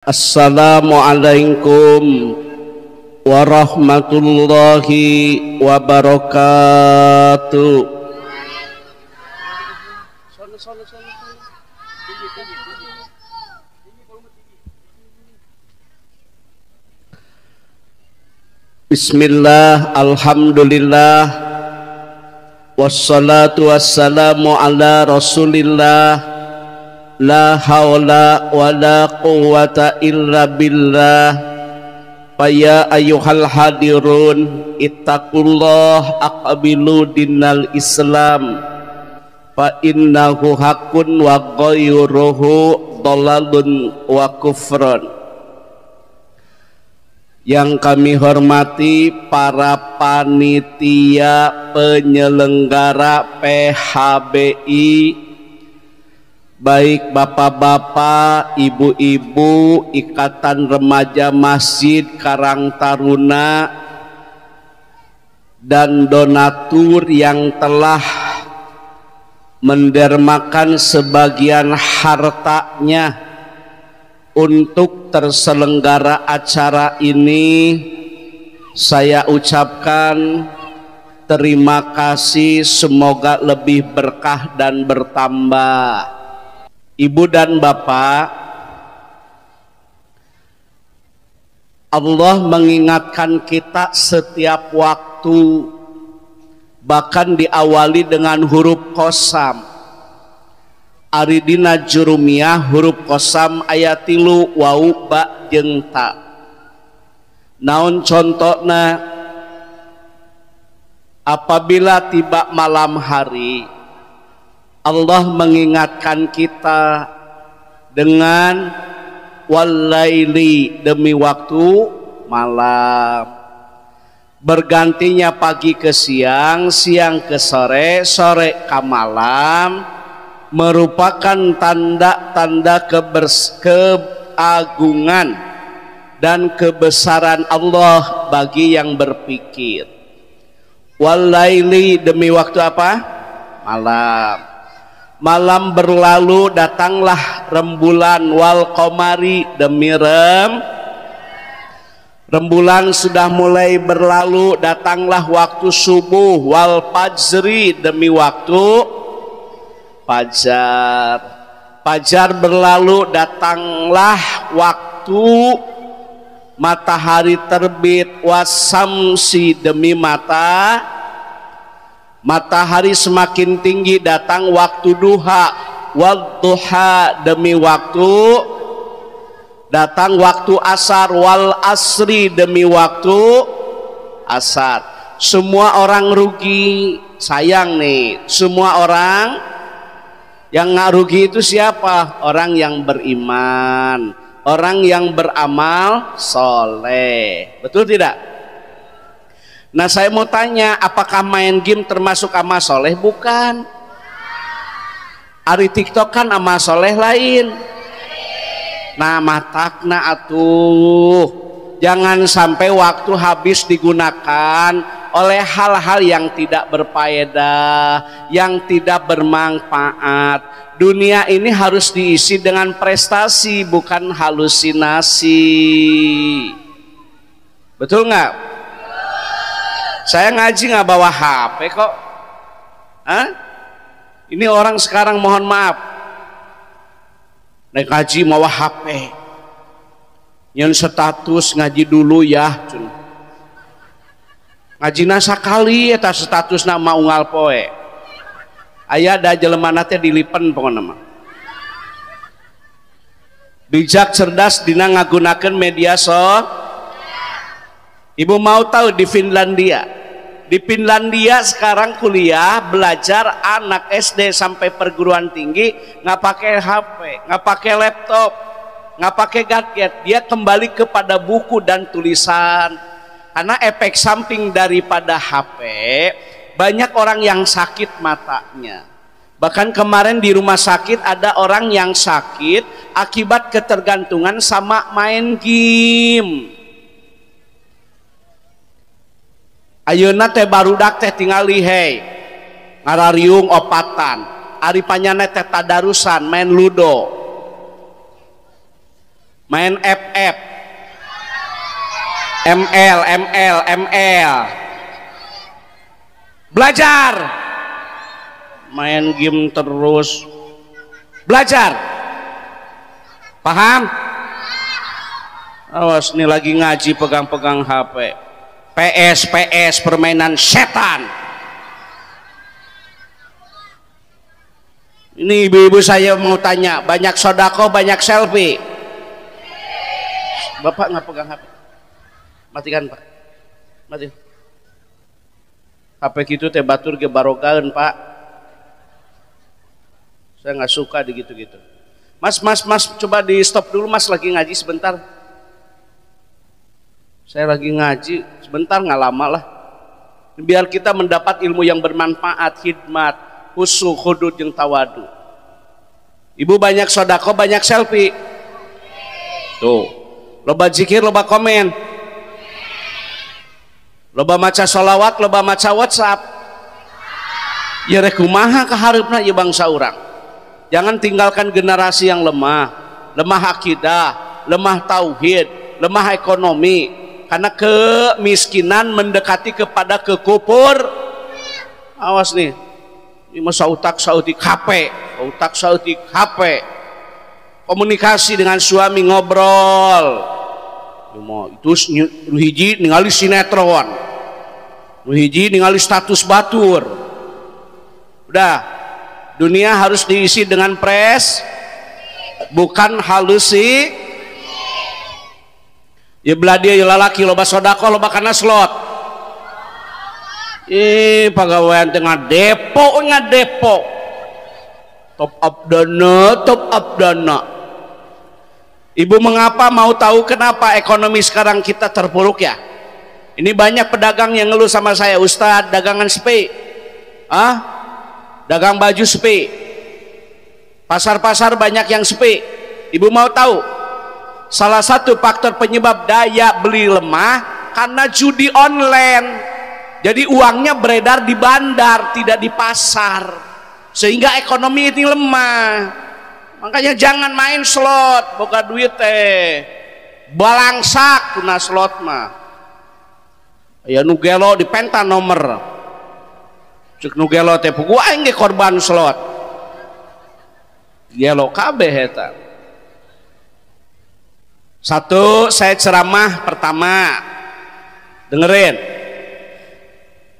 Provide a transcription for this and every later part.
Assalamualaikum warahmatullahi wabarakatuh. Bismillah, alhamdulillah, wassalatu wassalamu ala rasulillah. La haula wa la quwwata illa billah. Faya ayyuhal hadirun ittaqullah aqbilu dinal Islam fa innahu haqqun wa ghayruhu dhalalun wa kufrun. Yang kami hormati para panitia penyelenggara PHBI, baik bapak-bapak, ibu-ibu, Ikatan Remaja Masjid Karang Taruna, dan donatur yang telah mendermakan sebagian hartanya untuk terselenggara acara ini. Saya ucapkan terima kasih, semoga lebih berkah dan bertambah. Ibu dan bapak, Allah mengingatkan kita setiap waktu, bahkan diawali dengan huruf qasam. Aridina jurumiyah huruf qasam ayat 3 wau ba jeung ta. Naon contona? Apabila tiba malam hari, Allah mengingatkan kita dengan walaili, demi waktu malam. Bergantinya pagi ke siang, siang ke sore, sore ke malam, merupakan tanda-tanda keagungan dan kebesaran Allah bagi yang berpikir. Walaili, demi waktu apa? Malam. Malam berlalu, datanglah rembulan. Wal qamari, demi rembulan sudah mulai berlalu, datanglah waktu subuh. Wal fajri, demi waktu fajar. Fajar berlalu, datanglah waktu matahari terbit. Wasamsi, demi matahari semakin tinggi, datang waktu duha. Wadduha, demi waktu datang waktu asar. Wal asri, demi waktu asar. Semua orang rugi, sayang nih, semua orang yang nggak rugi itu siapa? Orang yang beriman, orang yang beramal soleh, betul tidak? Nah, saya mau tanya, apakah main game termasuk amal soleh? Bukan. Ari TikTok kan amal soleh lain. Nah, matakna atuh, jangan sampai waktu habis digunakan oleh hal-hal yang tidak berfaedah, yang tidak bermanfaat. Dunia ini harus diisi dengan prestasi, bukan halusinasi. Betul nggak? Saya ngaji nggak bawa HP kok. Hah? Ini orang sekarang, mohon maaf, naik ngaji bawa HP, yang status ngaji dulu ya. Ngaji nasa kali eta status nama unggal poe. Aya da jelema teh dilipen pokona mah. Bijak cerdas dina ngagunakeun media Ibu mau tahu di Finlandia sekarang kuliah belajar anak SD sampai perguruan tinggi nggak pakai HP, nggak pakai laptop, nggak pakai gadget. Dia kembali kepada buku dan tulisan. Karena efek samping daripada HP, banyak orang yang sakit matanya. Bahkan kemarin di rumah sakit ada orang yang sakit akibat ketergantungan sama main game. Ayeuna teh barudak teh tinggal lihei ngarariung opatan, ari panyana teh tadarusan main ludo. main FF, ML, belajar, main game terus, belajar, paham? Awas nih lagi ngaji pegang-pegang HP, PS permainan setan. Ini ibu-ibu saya mau tanya, banyak sodako banyak selfie. Bapak nggak pegang HP, matikan Pak, mati. HP gitu teh batur ge barogaeun Pak, saya nggak suka digitu-gitu. Mas coba di stop dulu Mas, lagi ngaji sebentar. Saya lagi ngaji sebentar, nggak lama lah, biar kita mendapat ilmu yang bermanfaat, khidmat, khusyuk, hudud yang tawadu. Ibu banyak sodako banyak selfie tuh, loba zikir loba komen, loba maca sholawat loba maca WhatsApp. Ya rek kumaha kaharepna ieu bangsa urang. Jangan tinggalkan generasi yang lemah akidah, lemah tauhid, lemah ekonomi, karena kemiskinan mendekati kepada kekufur. Awas nih, ini masa utak sautik HP, komunikasi dengan suami ngobrol, itu hiji ningali sinetron, hiji ningali status batur. Udah, dunia harus diisi dengan pres, bukan halusi. Ya belah dia ya lalaki loba sodako loba kana slot. Pagawean tengah depo top up dana. Ibu mengapa mau tahu kenapa ekonomi sekarang kita terpuruk ya? Ini banyak pedagang yang ngeluh sama saya, Ustadz dagangan sepi, dagang baju sepi, pasar-pasar banyak yang sepi. Ibu mau tahu? Salah satu faktor penyebab daya beli lemah karena judi online. Jadi uangnya beredar di bandar, tidak di pasar, sehingga ekonomi ini lemah. Makanya jangan main slot, boga duit teh balangsak kuna slot mah. Ya nugelo di penta nomor, cek nugelo teh pugu aing ge korban slot, gelo kabeh eta. Satu, saya ceramah pertama, dengerin.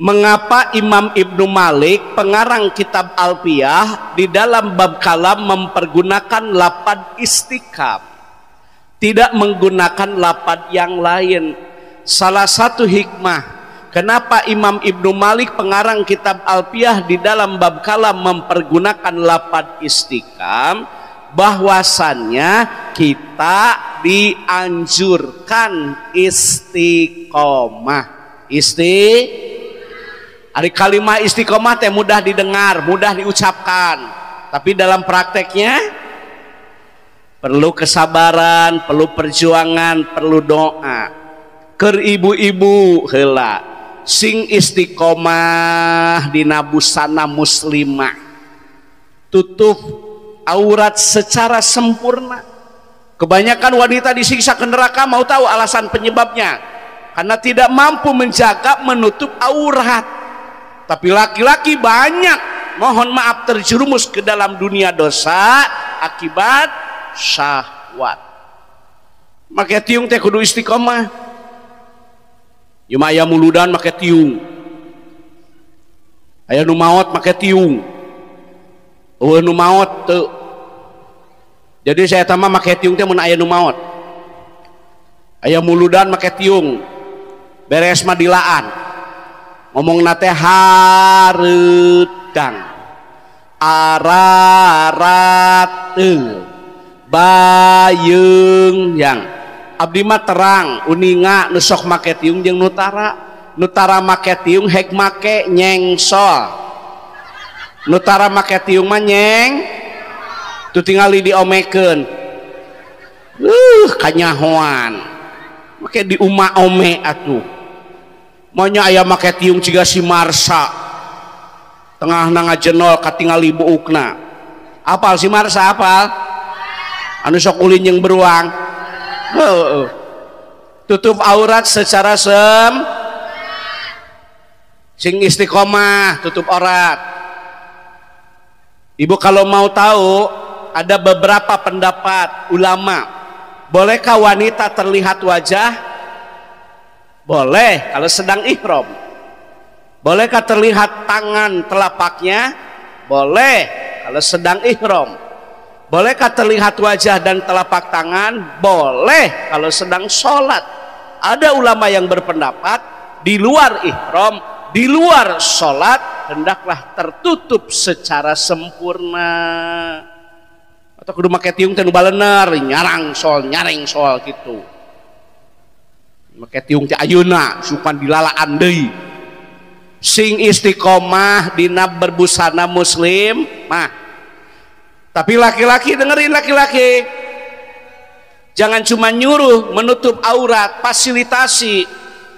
Mengapa Imam Ibnu Malik, pengarang kitab Alfiyah, di dalam bab kalam mempergunakan lafadz istiqam, tidak menggunakan lafadz yang lain? Salah satu hikmah kenapa Imam Ibnu Malik, pengarang kitab Alfiyah, di dalam bab kalam mempergunakan lafadz istiqam, bahwasannya kita dianjurkan istiqomah. Ari kalimat istiqomah teh mudah didengar, mudah diucapkan, tapi dalam prakteknya perlu kesabaran, perlu perjuangan, perlu doa. Keur ibu-ibu heula sing istiqomah dina busana muslimah, tutup aurat secara sempurna. Kebanyakan wanita disiksa ke neraka, mau tahu alasan penyebabnya? Karena tidak mampu menjaga menutup aurat. Tapi laki-laki banyak, mohon maaf, terjerumus ke dalam dunia dosa akibat syahwat. Make tiung teh kudu istiqomah. Cuma aya muludan make tiung, aya nu maot make tiung, nu maot teu. Jadi saya tambah make tiung teh mun aya nu maot, aya muludan make tiung, beres madilaan. Ngomong nate hareudang ararat bayeung yang abdi mah terang uninga nu sok make tiung jeung nutara make tiung hek make nyengsol, nutara make tiung mah nyeng tu tingali diomekeun kanyahoan make di uma ome atuh. Maunya ayam make tiung ciga si Marsa tengah ngajenol katingali buukna. Apal si Marsa apal? Anu sok ulin yang beruang Tutup aurat secara sing istiqomah tutup aurat. Ibu kalau mau tahu, ada beberapa pendapat ulama, bolehkah wanita terlihat wajah? Boleh kalau sedang ihram. Bolehkah terlihat tangan telapaknya? Boleh kalau sedang ihram. Bolehkah terlihat wajah dan telapak tangan? Boleh kalau sedang sholat. Ada ulama yang berpendapat di luar ihram, di luar sholat hendaklah tertutup secara sempurna. Atau kudu make tiung teh nu balener, nyarang nyaring sol gitu. Make tiung teh ayeuna supan dilalaan deui. Sing istiqomah dina berbusana muslim mah. Tapi laki-laki, dengerin laki-laki, jangan cuma nyuruh menutup aurat, fasilitasi.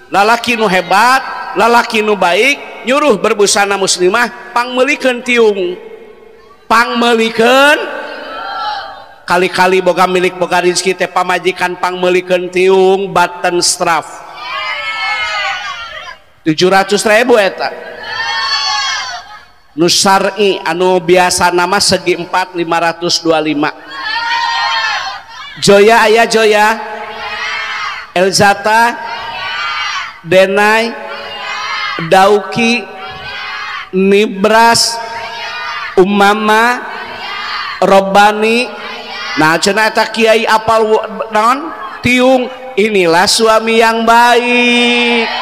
Lalaki nu hebat, lalaki nu baik, nyuruh berbusana muslimah, pangmelikeun tiung, pangmelikeun, kali-kali boga milik boga rezeki teh pamajikan pangmelikeun tiung button strap 700.000 eta. Nu syar'i anu biasa nama segi 4 525. Joya aya Joya, Elzata, Denai, Dauki, Nibras, Umama, Robani. Nah cenah eta kiai apal naon tiung. Inilah suami yang baik.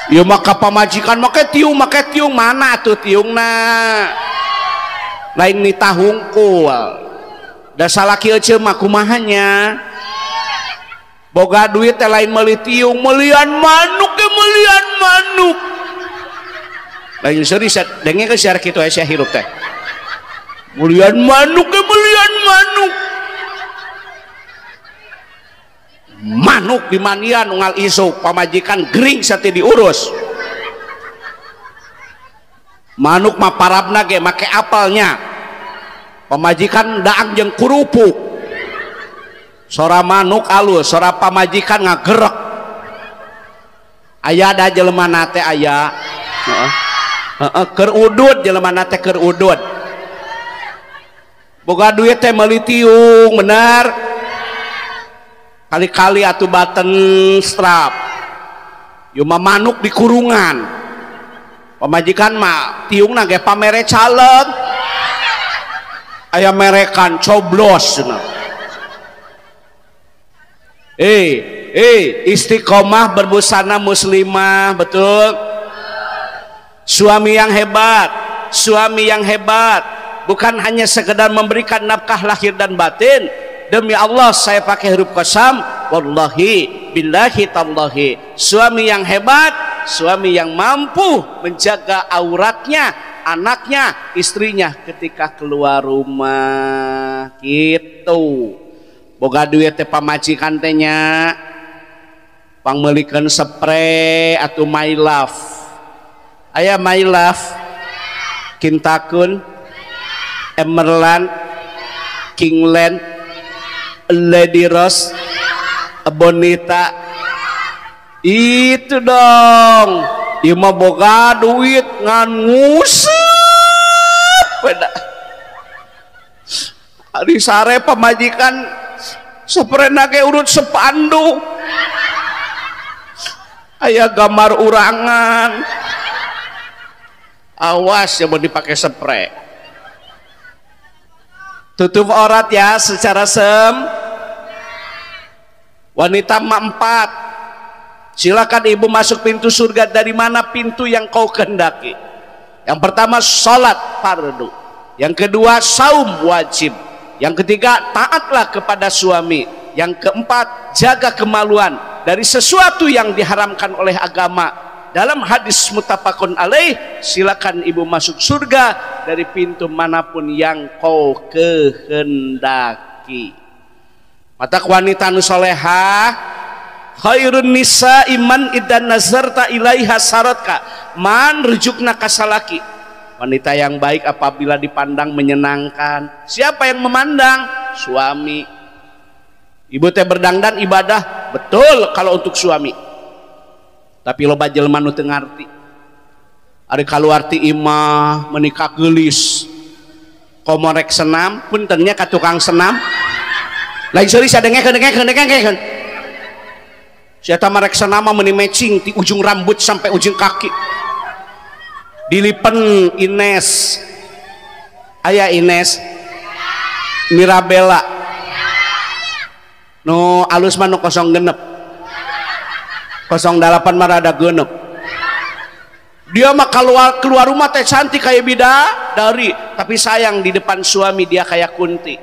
Ya maka pamajikan make tiung mana tuh tiungna lain nita hungkul. Da salaki eceum mah kumahanya boga duit teh lain meuli tiung, meulian manuk ge meulian manuk. Lain seri denge ke syar kitu aya hirup teh. Meulian manuk ge meulian manuk. Manuk di manian unggal isuk pamajikan gering sate diurus. Manuk mah parabna ge make apelnya. Pamajikan daang jeung kurupuk. Sora manuk alus, sora pamajikan ngagerek. Aya da jelema teh aya. Heeh. Keur udud jelema teh keur udud. Boga duit teh meuli tiung bener. Kali-kali atuh button strap. Yuma manuk di kurungan. Pamajikan mah tiungna ge pamere caleg. Aya merekan coblos cenah. Istiqomah berbusana muslimah, betul? Suami yang hebat, suami yang hebat bukan hanya sekedar memberikan nafkah lahir dan batin. Demi Allah saya pakai huruf qasam, wallahi billahi tallahi, suami yang hebat, suami yang mampu menjaga auratnya, anaknya, istrinya ketika keluar rumah gitu. Boga duit teh pamajikan teh nya pangmeulikeun spray atuh my love. Aya my love, Kintakun, Emerland, Kingland, Lady Rose, Bonita. Itu dong. Ieu mah boga duit ngan nguseup beda. Ari sare pamajikan saprena ge urut sepandu. Aya gambar urangan. Awas ya mau dipakai spray. Tutup aurat ya secara wanita 4. Silakan ibu masuk pintu surga dari mana pintu yang kau kehendaki. Yang pertama sholat fardu, yang kedua saum wajib, yang ketiga taatlah kepada suami, yang keempat jaga kemaluan dari sesuatu yang diharamkan oleh agama. Dalam hadis muttafaqun alaih, silakan ibu masuk surga dari pintu manapun yang kau kehendaki. Mata wanita nu salehah, khairun nisa iman idan nazarta ilaiha saratka, man rujukna kasalaki. Wanita yang baik apabila dipandang menyenangkan. Siapa yang memandang? Suami. Ibu teh berdangdan ibadah betul kalau untuk suami, tapi loba jelema nu teu ngarti. Ari kaluar ti imah menikah geulis komorek senam puntennya ka tukang senam lain seuri sadengekeun sia tah marek senam meuni matching ti ujung rambut sampai ujung kaki dilipen Ines aya Ines Mirabella nu alus mah nu 06 08 mah rada geunep dia mah keluar rumah teh cantik kayak bidadari, tapi sayang di depan suami dia kayak kunti.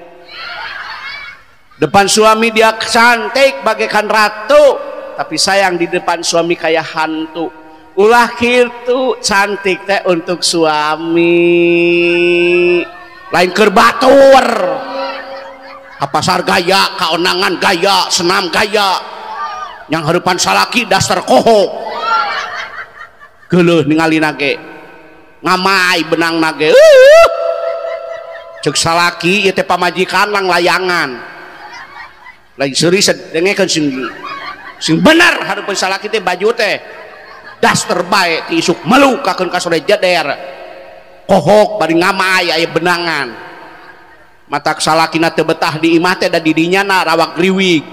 Depan suami dia cantik bagaikan ratu, tapi sayang di depan suami kayak hantu. Ulah kitu cantik teh untuk suami lain keur batur ka pasar gaya, kaonangan gaya, senam gaya, yang hareupan salaki dasar kohok geuleuh ningali nage ngamai benang nage cek salaki ieu teh pamajikan lang layangan lain seuri sadengekeun sing bener hareupeun salaki teh baju teh daster bae ti isuk melukakeun ka sore jader kohok bari ngamai aya benangan matak salakina teu betah di imah teh da di dinyana rawak griwig.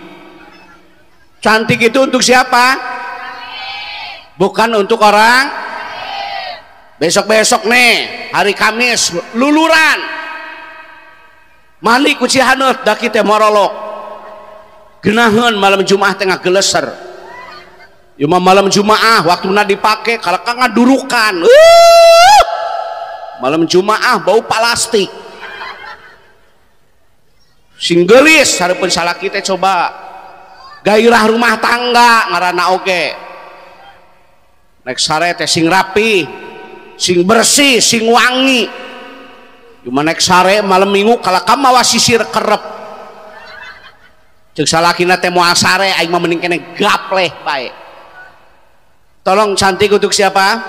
Cantik itu untuk siapa? Bukan untuk orang. Besok-besok nih hari Kamis luluran malik ku Cihaneut da kitu morolok geunaheun malam Jumaah teh ngageleser ieu mah malam Jumaah waktuna dipake kalau ka ngadurukan malam Jumaah bau plastik sing geulis hareupeun salaki teh coba gairah rumah tangga ngaranna oge naik sare teh sing rapi, sing bersih, sing wangi. Cuma naik sare malam minggu kalau kamu mawa sisir kerep. Cek salakina teh moal sare aing mah mending kene gapleh bae. Tolong cantik untuk siapa?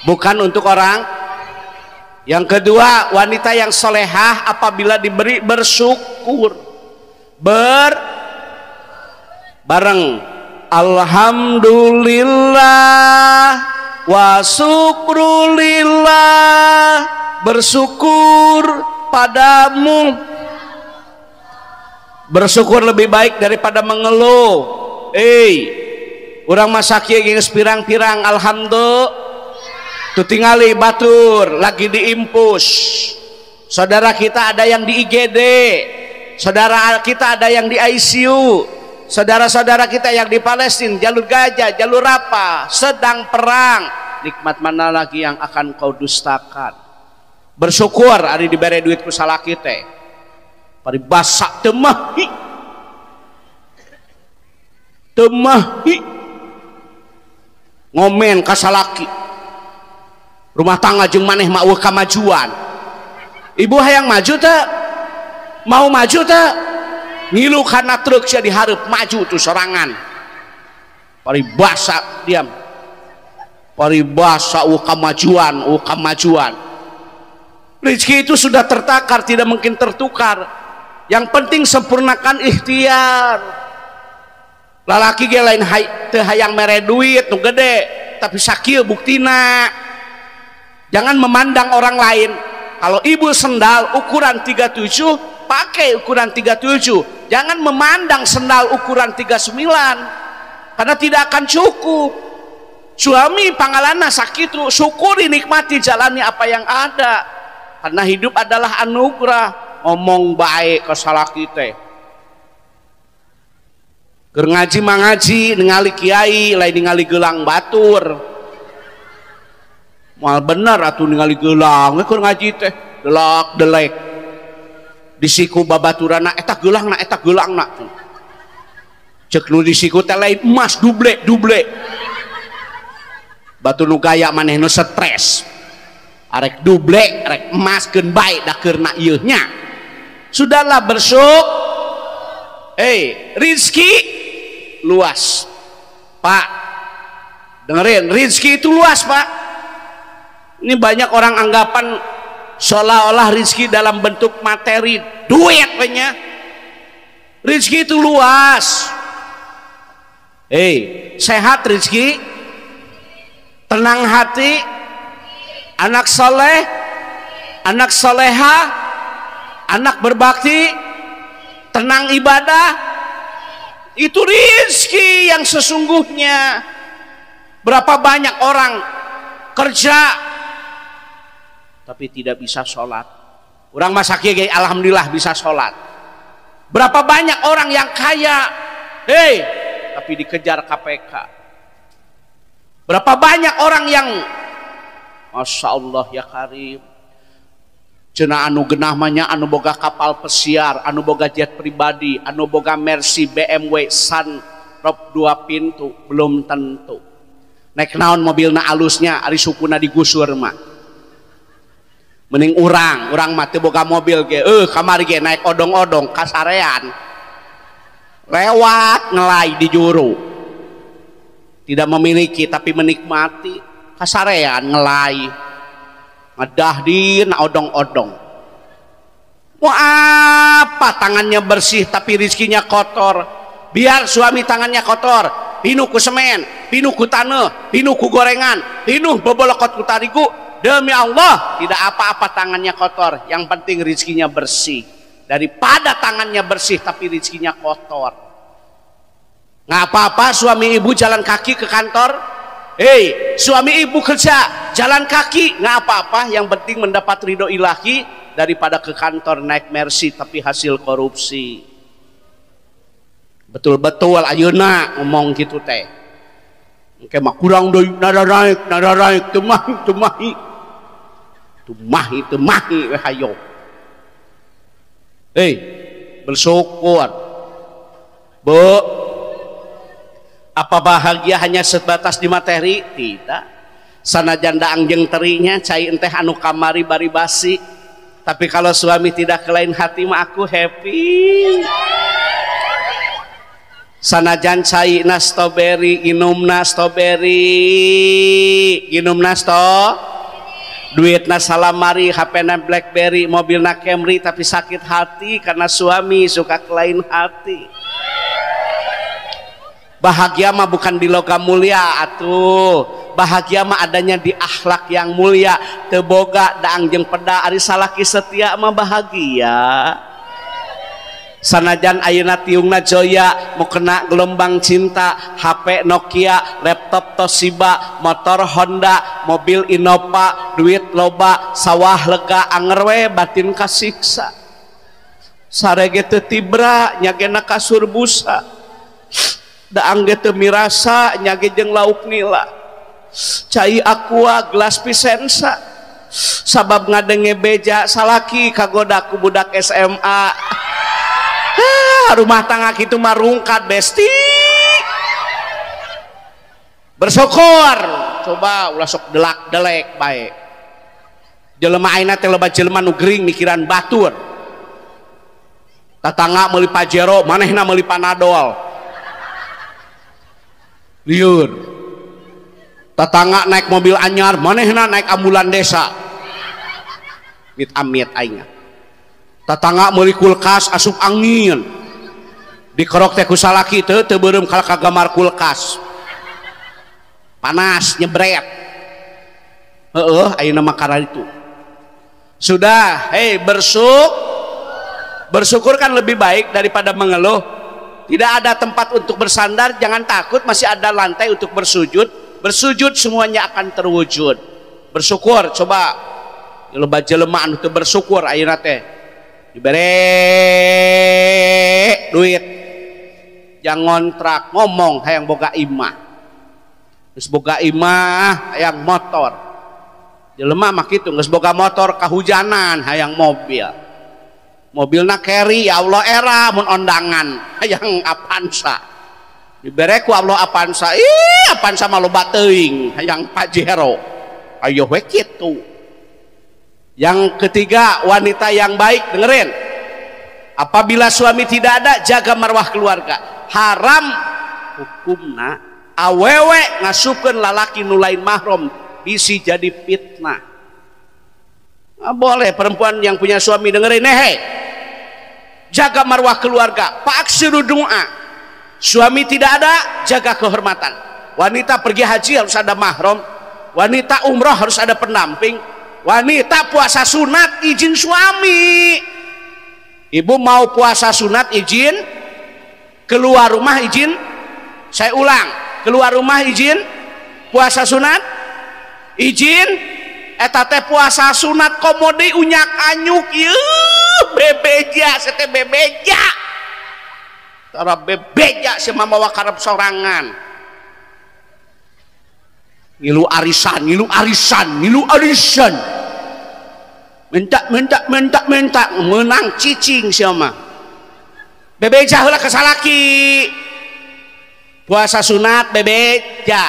Bukan untuk orang. Yang kedua, wanita yang solehah apabila diberi bersyukur. Bareng alhamdulillah wa syukrulillah, bersyukur padamu. Bersyukur lebih baik daripada mengeluh. Urang masak ieu geus pirang-pirang alhamdulillah tu tingali batur lagi diimpus. Saudara kita ada yang di IGD, saudara kita ada yang di ICU, saudara-saudara kita yang di Palestina, jalur Gaza, jalur apa, sedang perang. Nikmat mana lagi yang akan kau dustakan? Bersyukur ari dibere duit ku salaki teh. Paribasa temahi. Ngomen ka salaki. Rumah tangga jeung maneh mah eueuh kamajuan. Ibu hayang maju teh? Mau maju teh? Ngilu karena truk sia dihareup maju tuh sorangan. Paribasa diam. Paribasa kamajuan. Rezeki itu sudah tertakar, tidak mungkin tertukar. Yang penting sempurnakan ikhtiar. Lalaki ge lain teu hayang mere duit nu gede, tapi sakieu buktina. Jangan memandang orang lain. Kalau ibu sendal ukuran 37, pakai ukuran 37. Jangan memandang sendal ukuran 39, karena tidak akan cukup. Suami pangalana sakitu, syukuri, nikmati, jalani apa yang ada, karena hidup adalah anugerah. Ngomong baik ke salaki teh, keur ngaji mangaji ningali kiai lain ningali gelang batur. Moal bener atuh ningali gelang keur ngaji teh delak delek disiku babaturana eta geulangna cek nu disiku teh lain emas duble batu nu gaya maneh nu stres arek duble arek emas keun bae da keurna ieu nya sudahlah bersyukur. Rizki luas Pak, dengerin, rizki itu luas Pak. Ini banyak orang anggapan seolah-olah rizki dalam bentuk materi, duit punya. Rizki itu luas. Sehat rizki, tenang hati, anak soleh, anak soleha, anak berbakti, tenang ibadah, itu rizki yang sesungguhnya. Berapa banyak orang kerja tapi tidak bisa sholat. Orang masa kiai alhamdulillah bisa sholat. Berapa banyak orang yang kaya, tapi dikejar KPK. Berapa banyak orang yang Masya Allah ya Karim, cenah anu genahmanya anu boga kapal pesiar, anu boga jet pribadi, anu boga Mercy, BMW, Sunroof 2 pintu, belum tentu. Naik naon mobilna alusnya, ari sukuna digusur mah. Mending urang mah teu boga mobil ge, kamari ge naik odong-odong kasarean. Lewat ngelai di juru. Tidak memiliki tapi menikmati, kasarean ngelai. Ngedah di odong-odong. Mau apa tangannya bersih tapi rizkinya kotor? Biar suami tangannya kotor, pinuh ku semen, pinuh ku tanah, pinuh ku gorengan, pinuh bebolokot ku tarigu. Demi Allah tidak apa-apa tangannya kotor, yang penting rizkinya bersih. Daripada tangannya bersih tapi rizkinya kotor. Nggak apa-apa suami ibu jalan kaki ke kantor, suami ibu kerja jalan kaki, nggak apa-apa, yang penting mendapat ridho ilahi. Daripada ke kantor naik Mercy tapi hasil korupsi. Betul-betul ayeuna ngomong gitu teh. Engke mah kurang deui nada naik temahi hayo. Bersyukur. Bu, apa bahagia hanya sebatas di materi? Tidak. Sanajan daang jeung terinya cai enteh anu kamari bari basi, tapi kalau suami tidak ke lain hati mah aku happy. Sanajan cai na strawberry, inumna strawberry, inumna duitna salamari, HP-na Blackberry, mobilna Camry, tapi sakit hati karena suami suka ke lain hati. Bahagia mah bukan di logam mulia atuh. Bahagia mah adanya di akhlak yang mulia. Teu boga daang jeung peda ari salaki setia mah bahagia. Sanajan ayeuna tiungna Joya mau kena gelombang cinta, HP Nokia, laptop Toshiba, motor Honda, mobil Innova, duit loba, sawah lega, anger we batin kasiksa. Sarege teu tibra nyagena kasur busa, daang ge teu mirasa nyage jeung lauk nila, cai aqua gelas pisensa, sabab ngadenge beja salaki kagoda ku budak SMA. Rumah tangga gitu mah rungkat besti. Bersyukur. Coba ulah sok delak-delek bae. Jelema ayeuna teh loba jelema nu gering mikiran batur. Tatangga meuli Pajero, manehna meuli Panadol. Lieur. Tatangga naik mobil anyar, manehna naik ambulan desa. Amit aing. Tatangga meuli kulkas asup angin. Dikerok teh ku salaki teu beureum kal kagamar kulkas. Panas nyebret. Ayeuna mah karena itu. Sudah, bersyukur kan lebih baik daripada mengeluh. Tidak ada tempat untuk bersandar, jangan takut, masih ada lantai untuk bersujud. Bersujud semuanya akan terwujud. Bersyukur, coba loba jelema anu teu bersyukur ayeuna teh dibere duit. Yang ngontrak ngomong hayang boga imah, geus boga imah hayang motor. Jelema mah kitu, geus boga motor kahujanan hayang mobil. Mobilna carry ya Allah era mun ondangan hayang Avanza. Dibere ku Allah Avanza, Avanza mah loba teuing hayang Pajero. Ayo we kitu. Yang ketiga, wanita yang baik, dengerin. Apabila suami tidak ada, jaga marwah keluarga. Haram hukumna awewe ngasupkeun lalaki nu lain mahram bisi jadi fitnah. Boleh perempuan yang punya suami dengerin jaga marwah keluarga, fa'aksiru du'a. Suami tidak ada, jaga kehormatan. Wanita pergi haji harus ada mahram, wanita umroh harus ada pendamping, wanita puasa sunat izin suami. Ibu mau puasa sunat izin, keluar rumah izin. Saya ulang, keluar rumah izin, puasa sunat izin. Eta teh puasa sunat komodi unyak anyuk yeuh bebeja sete bebeja. Tara bebeja si mama wakarep sorangan. Ngilu arisan, ngilu arisan, ngilu arisan. Minta menang cicing siapa? Bebeja heula ka salaki. Puasa sunat bebeja.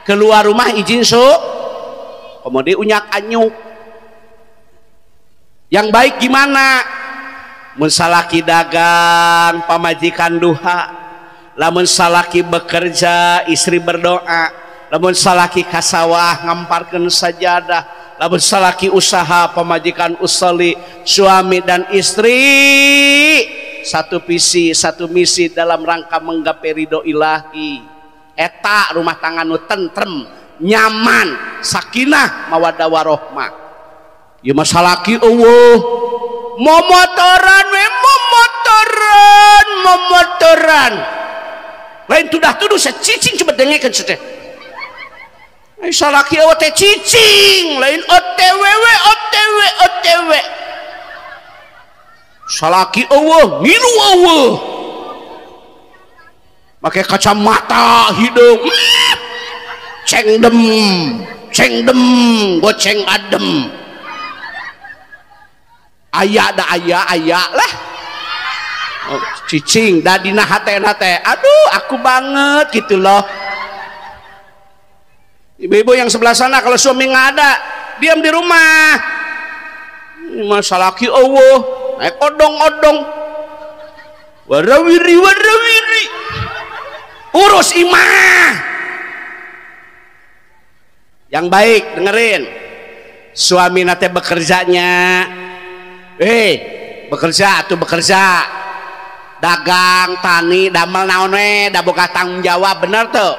Keluar rumah izin komodi unyak anyuk. Yang baik gimana? Mun salaki dagang, pamajikan duha. Lamun salaki bekerja, istri berdoa. Lamun salaki kasawah, ngamparkeun sajadah. Lamun salaki usaha, pamajikan usali. Suami dan istri satu visi, satu misi dalam rangka menggapai ridho ilahi. Eta rumah tangga nu tentrem, nyaman, sakinah, mawaddah warohmah. Ieu mah salaki eueuh momotoran we momotoran. Lain tuduh secicing coba dengekeun teh. Salaki eueuh teh cicing, lain OTW. Salaki eueuh, ngilu eueuh. Make kacamata hidung. Cengdem, goceng adem. Aya lah. Oh, cicing dadina hatena teh. Aduh, aku banget gitu loh. Ibu-ibu yang sebelah sana kalau suami nggak ada, diam di rumah. Masalah laki eueuh, naik odong-odong. Warawiri. Urus imah. Yang baik dengerin. Suami nate bekerjanya. Bekerja. Dagang, tani, damel naon we, da boga tanggung jawab bener tuh.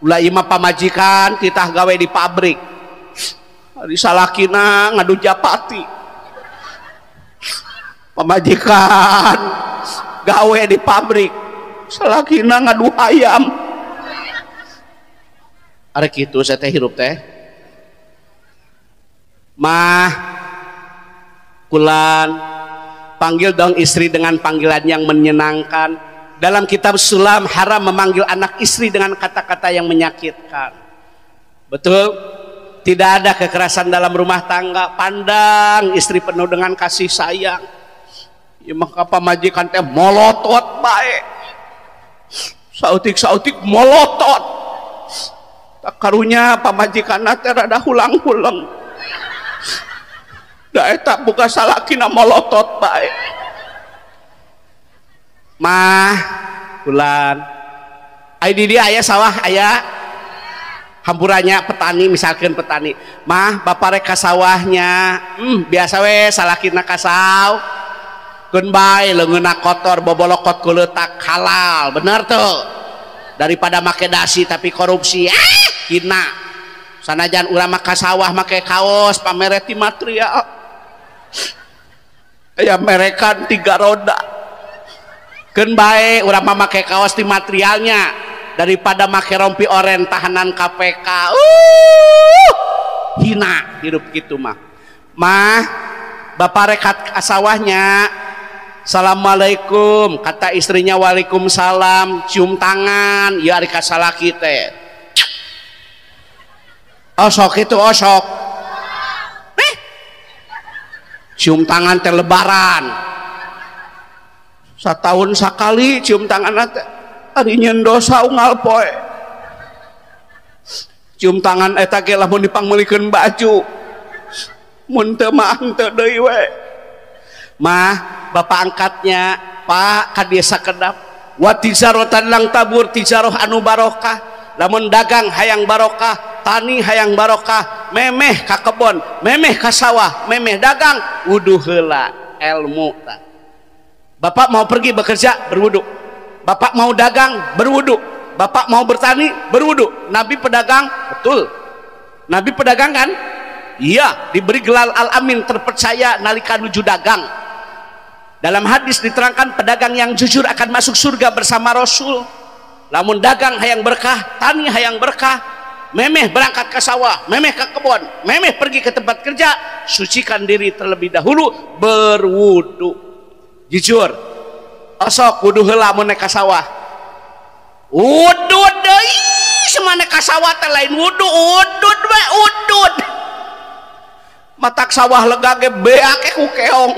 Ulah ieu mah pamajikan titah gawe di pabrik. Ari salakina ngadu japati. Pamajikan gawe di pabrik. Salakina ngadu ayam. Are kitu saya teh hirup teh. Mah kulan panggil dong istri dengan panggilan yang menyenangkan. Dalam kitab Sulam haram memanggil anak istri dengan kata-kata yang menyakitkan. Betul? Tidak ada kekerasan dalam rumah tangga. Pandang istri penuh dengan kasih sayang. Ya maka pamajikan teh molotot bae. Sautik molotot. Tak karunya pamajikan teh rada hulang-hulang. Da eta buka salakina molotot bae. Mah bulan di dia aya sawah aya hampurannya petani, misalkan petani mah bapak rek ka sawahnya biasa we salakina kasaw keun bae leungeunna kotor bobolokot ku leutak halal bener tuh daripada make dasi tapi korupsi hina sanajan urang mah ka sawah make kaos pamere ti material aya merekan 3 roda. Keun bae urang mah make kaos di materialnya daripada make rompi oren tahanan KPK. Hina hidup gitu mah. Mah bapak rekat asawahnya. Assalamualaikum kata istrinya waalaikumsalam cium tangan ya ari ka salaki teh. Osok itu osok. Cium tangan teh lebaran. Satahun sakali cium tangan nate ari nyen dosa unggal poe cium tangan eta ge lamun dipangmeulikeun baju mun teu mah teu deui we mah bapak angkatnya Pak ka dieu sakedap wa tijaratan lang tabur tijaroh anu barokah lamun dagang hayang barokah tani hayang barokah memeh ka kebon memeh ka sawah memeh dagang wudu heula ilmu tah Bapak mau pergi bekerja, berwudu. Bapak mau dagang, berwudu. Bapak mau bertani, berwudu. Nabi pedagang, betul. Nabi pedagang kan? Iya, diberi gelar Al-Amin, terpercaya nalika nuju dagang. Dalam hadis diterangkan pedagang yang jujur akan masuk surga bersama Rasul. Lamun dagang hayang berkah, tani hayang berkah, memeh berangkat ke sawah, memeh ke kebun, memeh pergi ke tempat kerja, sucikan diri terlebih dahulu, berwudu. Jujur, osok wudu heula mun ka sawah. Wudu deui, semana ka sawah teh lain wudu, udud we udud. Matak sawah lega ge beake ku keong.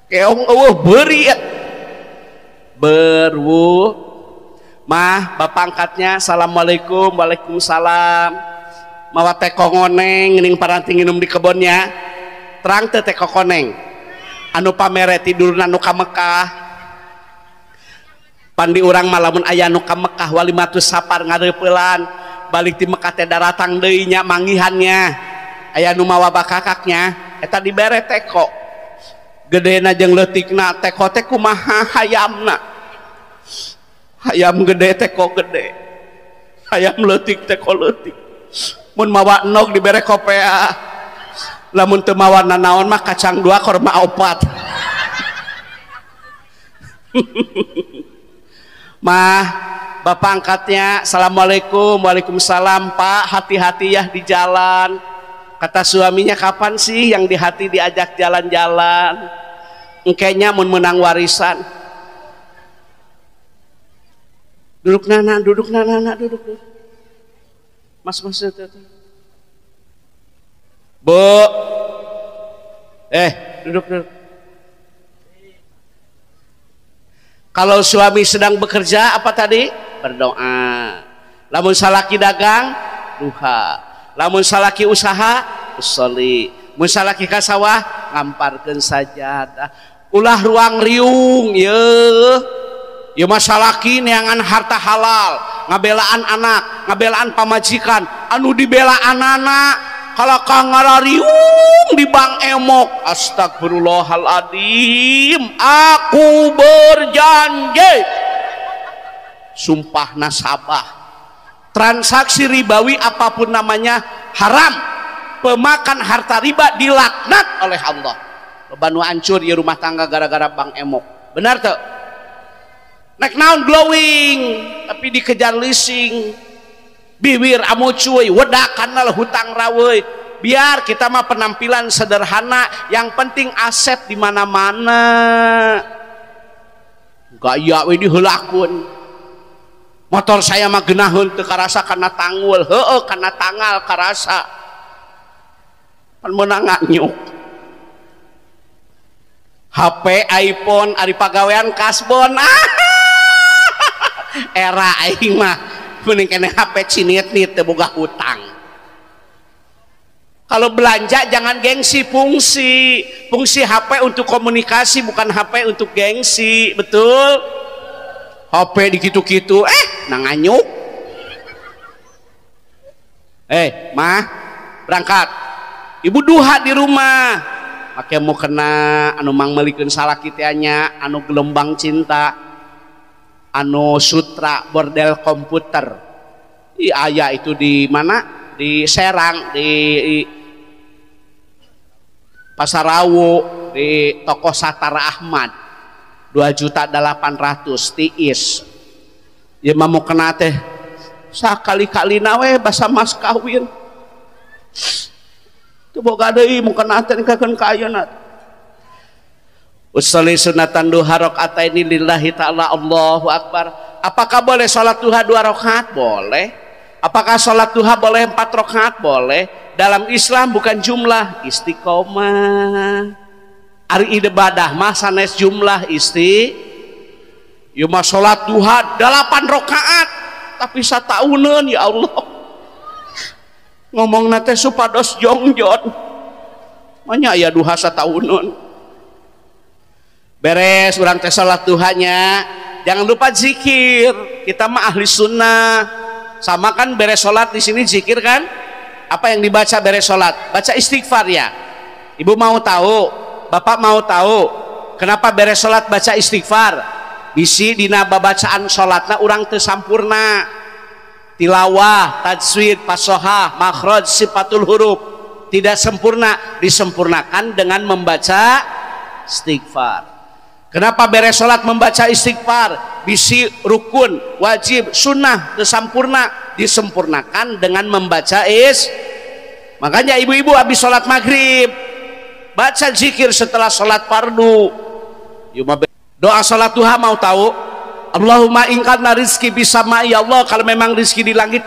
Keong eueuh beuri. Mah bapak angkatnya, assalamualaikum. Waalaikumsalam. Mawa teh kongoneng geuning paranti nginum di kebunnya. Terang teh teh koneng anu pamere tidurna nu ka Mekah. Pandi urang mah lamun aya nu ka Mekah walimatus safar ngareupeulan balik ti Mekah teh daratang deui nya manggihannya. Aya nu mawa bakakaknya eta dibere teko. Gedena jeung leutikna teko teh kumaha hayamna. Hayam gede teko gede. Hayam leutik teko leutik. Mun mawa enog dibere kopea. Lamun teu mawa nanaon mah kacang 2 korma 4. Mah bapak angkatnya, assalamualaikum. Waalaikumsalam. Pak, hati-hati ya di jalan. Kata suaminya, kapan sih yang di hati diajak jalan-jalan? Engkenya mun menang warisan. Duduk nana, duduk. Mas itu. Bu. Duduk. Kalau suami sedang bekerja apa tadi? Berdoa. Lamun salaki dagang, duha. Lamun salaki usaha, usolli. Mun salaki ka sawah, ngamparkeun sajadah. Ulah ruang riung yeuh. Ya masalaki neangan harta halal, ngabelaan anak, ngabelaan pamajikan, anu dibelaan anak, kalau kang ngarariung di Bang Emok. Astagfirullahaladzim, aku berjanji, sumpah nasabah, transaksi ribawi apapun namanya haram. Pemakan harta riba dilaknat oleh Allah. Banu hancur ya rumah tangga gara-gara Bang Emok. Benar tuh? Nek naon glowing tapi dikejar leasing, bibir amu cuy, wedakan lah hutang rawei. Biar kita mah penampilan sederhana, yang penting aset di mana-mana. Gaya we diheulakun. Motor saya mah geunaheun teu karasa kana tanggul, heueuh kana tangal karasa. Pan meunang nganyuk. HP iPhone ari pagawean kasbon. Era aing mah mending kena HP cinit-nit teu boga hutang. Kalau belanja jangan gengsi, fungsi HP untuk komunikasi bukan HP untuk gengsi, betul? HP dikitu-kitu nanganyuk. Mah berangkat, ibu duha di rumah make mau kena anu mang melikeun salaki teh nya anu gelombang cinta, anu sutra bordel komputer. Aya itu di mana? Di Serang, di Pasar Rawo, di toko Satara Ahmad. 2.800.000 tiis. Ya mau kena teh sakali-kali nawe basa mas kawin. Teu boga deui mun kena teh kakeun ka ayeuna. Usolli sunatan duha rakaataini lillahi ta'ala, Allahu Akbar. Apakah boleh sholat duha 2 rakaat? Boleh. Apakah sholat duha boleh 4 rakaat? Boleh. Dalam Islam bukan jumlah, istiqomah. Ari ibadah mah sanes jumlah Yuma sholat duha 8 rakaat tapi satauneun ya Allah. Ngomong nate supados jongjon. Manya aya duha satauneun. Beres urang teh salat duhanya, jangan lupa zikir. Kita mah ahli sunnah. Sama kan beres salat di sini zikir kan? Apa yang dibaca beres salat? Baca istighfar ya. Ibu mau tahu, bapak mau tahu. Kenapa beres salat baca istighfar? Bisi dina babacaan salatna urang teu sampurna. Tilawah, tajwid, fasohah, makhraj, sifatul huruf tidak sempurna, disempurnakan dengan membaca istighfar. Kenapa beres salat membaca istighfar? Bisi rukun, wajib, sunnah teu sampurna, disempurnakan dengan membaca Makanya ibu-ibu habis salat maghrib baca zikir setelah salat fardu. Doa salat duha mau tahu? Allahumma ingkana rizki bisama, ya Allah kalau memang rizki di langit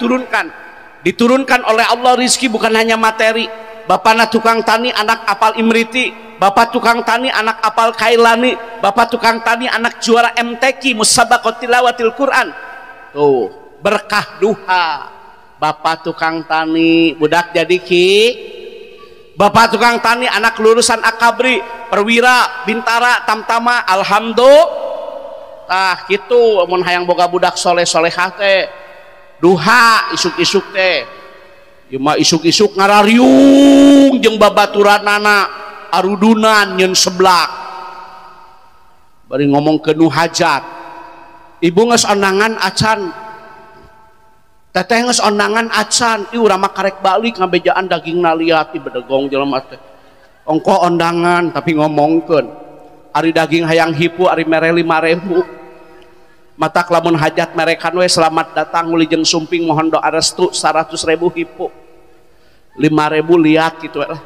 diturunkan oleh Allah. Rizki bukan hanya materi. Bapakna tukang tani anak apal imriti, bapak tukang tani anak apal kailani, bapak tukang tani anak juara MTQ musabaqat tilawatil Quran. Tuh berkah duha. Bapak tukang tani budak jadi bapak tukang tani anak lulusan akabri perwira bintara tamtama alhamdulillah gitu. Mun hayang boga budak soleh-solehah teh duha isuk-isuk teh cuma isuk-isuk ngarariung jeung babaturanana arudunan nyeun seblak bari ngomong ke nu hajat. Ibu geus ondangan acan, teteh geus ondangan acan, ieu urang mah karek balik ngabejaan dagingna liat di bedegong jelema teh. Ongko ondangan tapi ngomongkeun. Ari daging hayang hipu ari mere 5.000. Matak lamun hajat merekan we selamat datang uli jeung sumping mohon doa restu 100.000 hipu. 5.000 liat kitu lah.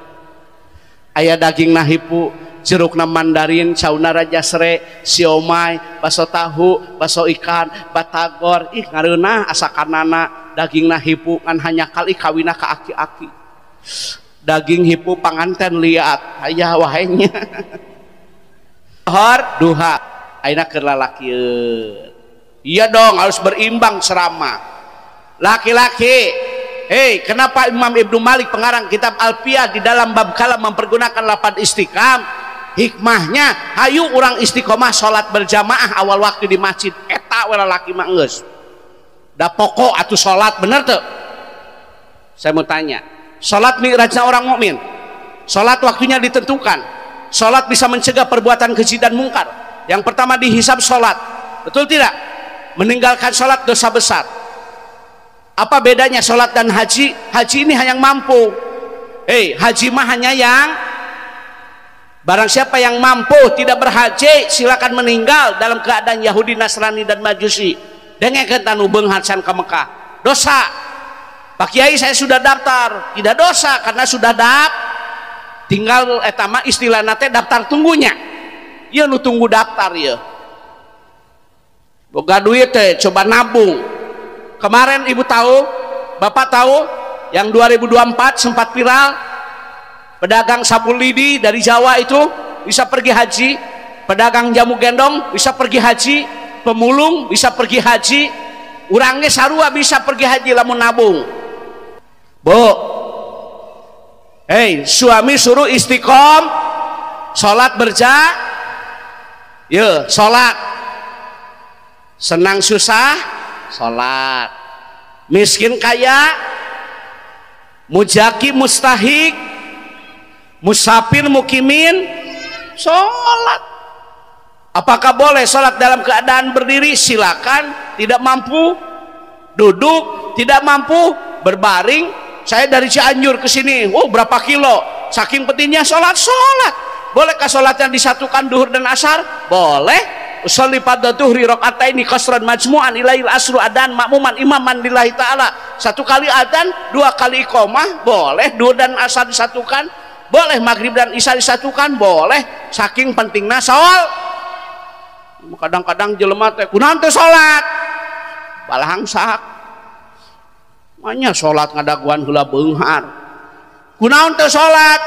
Aya dagingna hipu, jerukna mandarin, cauna raja sere, siomay, baso tahu, baso ikan, batagor, ih ngareunah asakanana dagingna hipu ngan hanya kali kawina ka aki-aki. Daging hipu panganten liat, aya wahenya. Hor duha, ayeuna keur lalakieun. Iya dong harus berimbang ceramah. Laki-laki, hei kenapa Imam Ibnu Malik pengarang kitab Alfiyah di dalam bab kalam mempergunakan lafaz istiqam? Hikmahnya hayu orang istiqomah sholat berjamaah awal waktu di masjid eta we lalaki mah geus da pokok atuh sholat bener tuh. Saya mau tanya, sholat mi'rajna orang mukmin, sholat waktunya ditentukan, sholat bisa mencegah perbuatan keji dan mungkar. Yang pertama dihisab sholat, betul tidak? Meninggalkan sholat dosa besar. Apa bedanya sholat dan haji? Haji ini hanya yang mampu. Haji mah hanya yang barang siapa yang mampu tidak berhaji silakan meninggal dalam keadaan Yahudi, Nasrani dan Majusi. Dengekeun tanu beunghar can ka Mekah. Dosa. Pak Kiai saya sudah daftar. Tidak dosa karena sudah tinggal eta mah istilahna teh daftar tunggunya. Ieu nu tunggu daftar ieu. Boga duit teh coba nabung. Kemarin ibu tahu, bapak tahu yang 2024 sempat viral pedagang sapu lidi dari Jawa itu bisa pergi haji, pedagang jamu gendong bisa pergi haji, pemulung bisa pergi haji, urangnya sarua bisa pergi haji lamun nabung. Bu, suami suruh istiqom, sholat sholat, senang susah, sholat, miskin kaya, mujaki mustahik, musafir mukimin, sholat. Apakah boleh sholat dalam keadaan berdiri? Silakan. Tidak mampu duduk, tidak mampu berbaring. Saya dari Cianjur ke sini, berapa kilo? Saking pentingnya sholat. Bolehkah sholatnya disatukan duhur dan asar? Boleh. Usolli pada duhri rakaataini qasran majmu'an ilail asru adan makmuman imaman lillahi ta'ala. Satu kali adan, 2 kali iqomah, boleh. Duhur dan asar disatukan, boleh. Maghrib dan isya disatukan, boleh. Saking pentingnya sholat. Kadang-kadang jelema teh kunaon teh sholat balahang sak manya sholat ngadaguan heula beunghar. Kunaon teh sholat?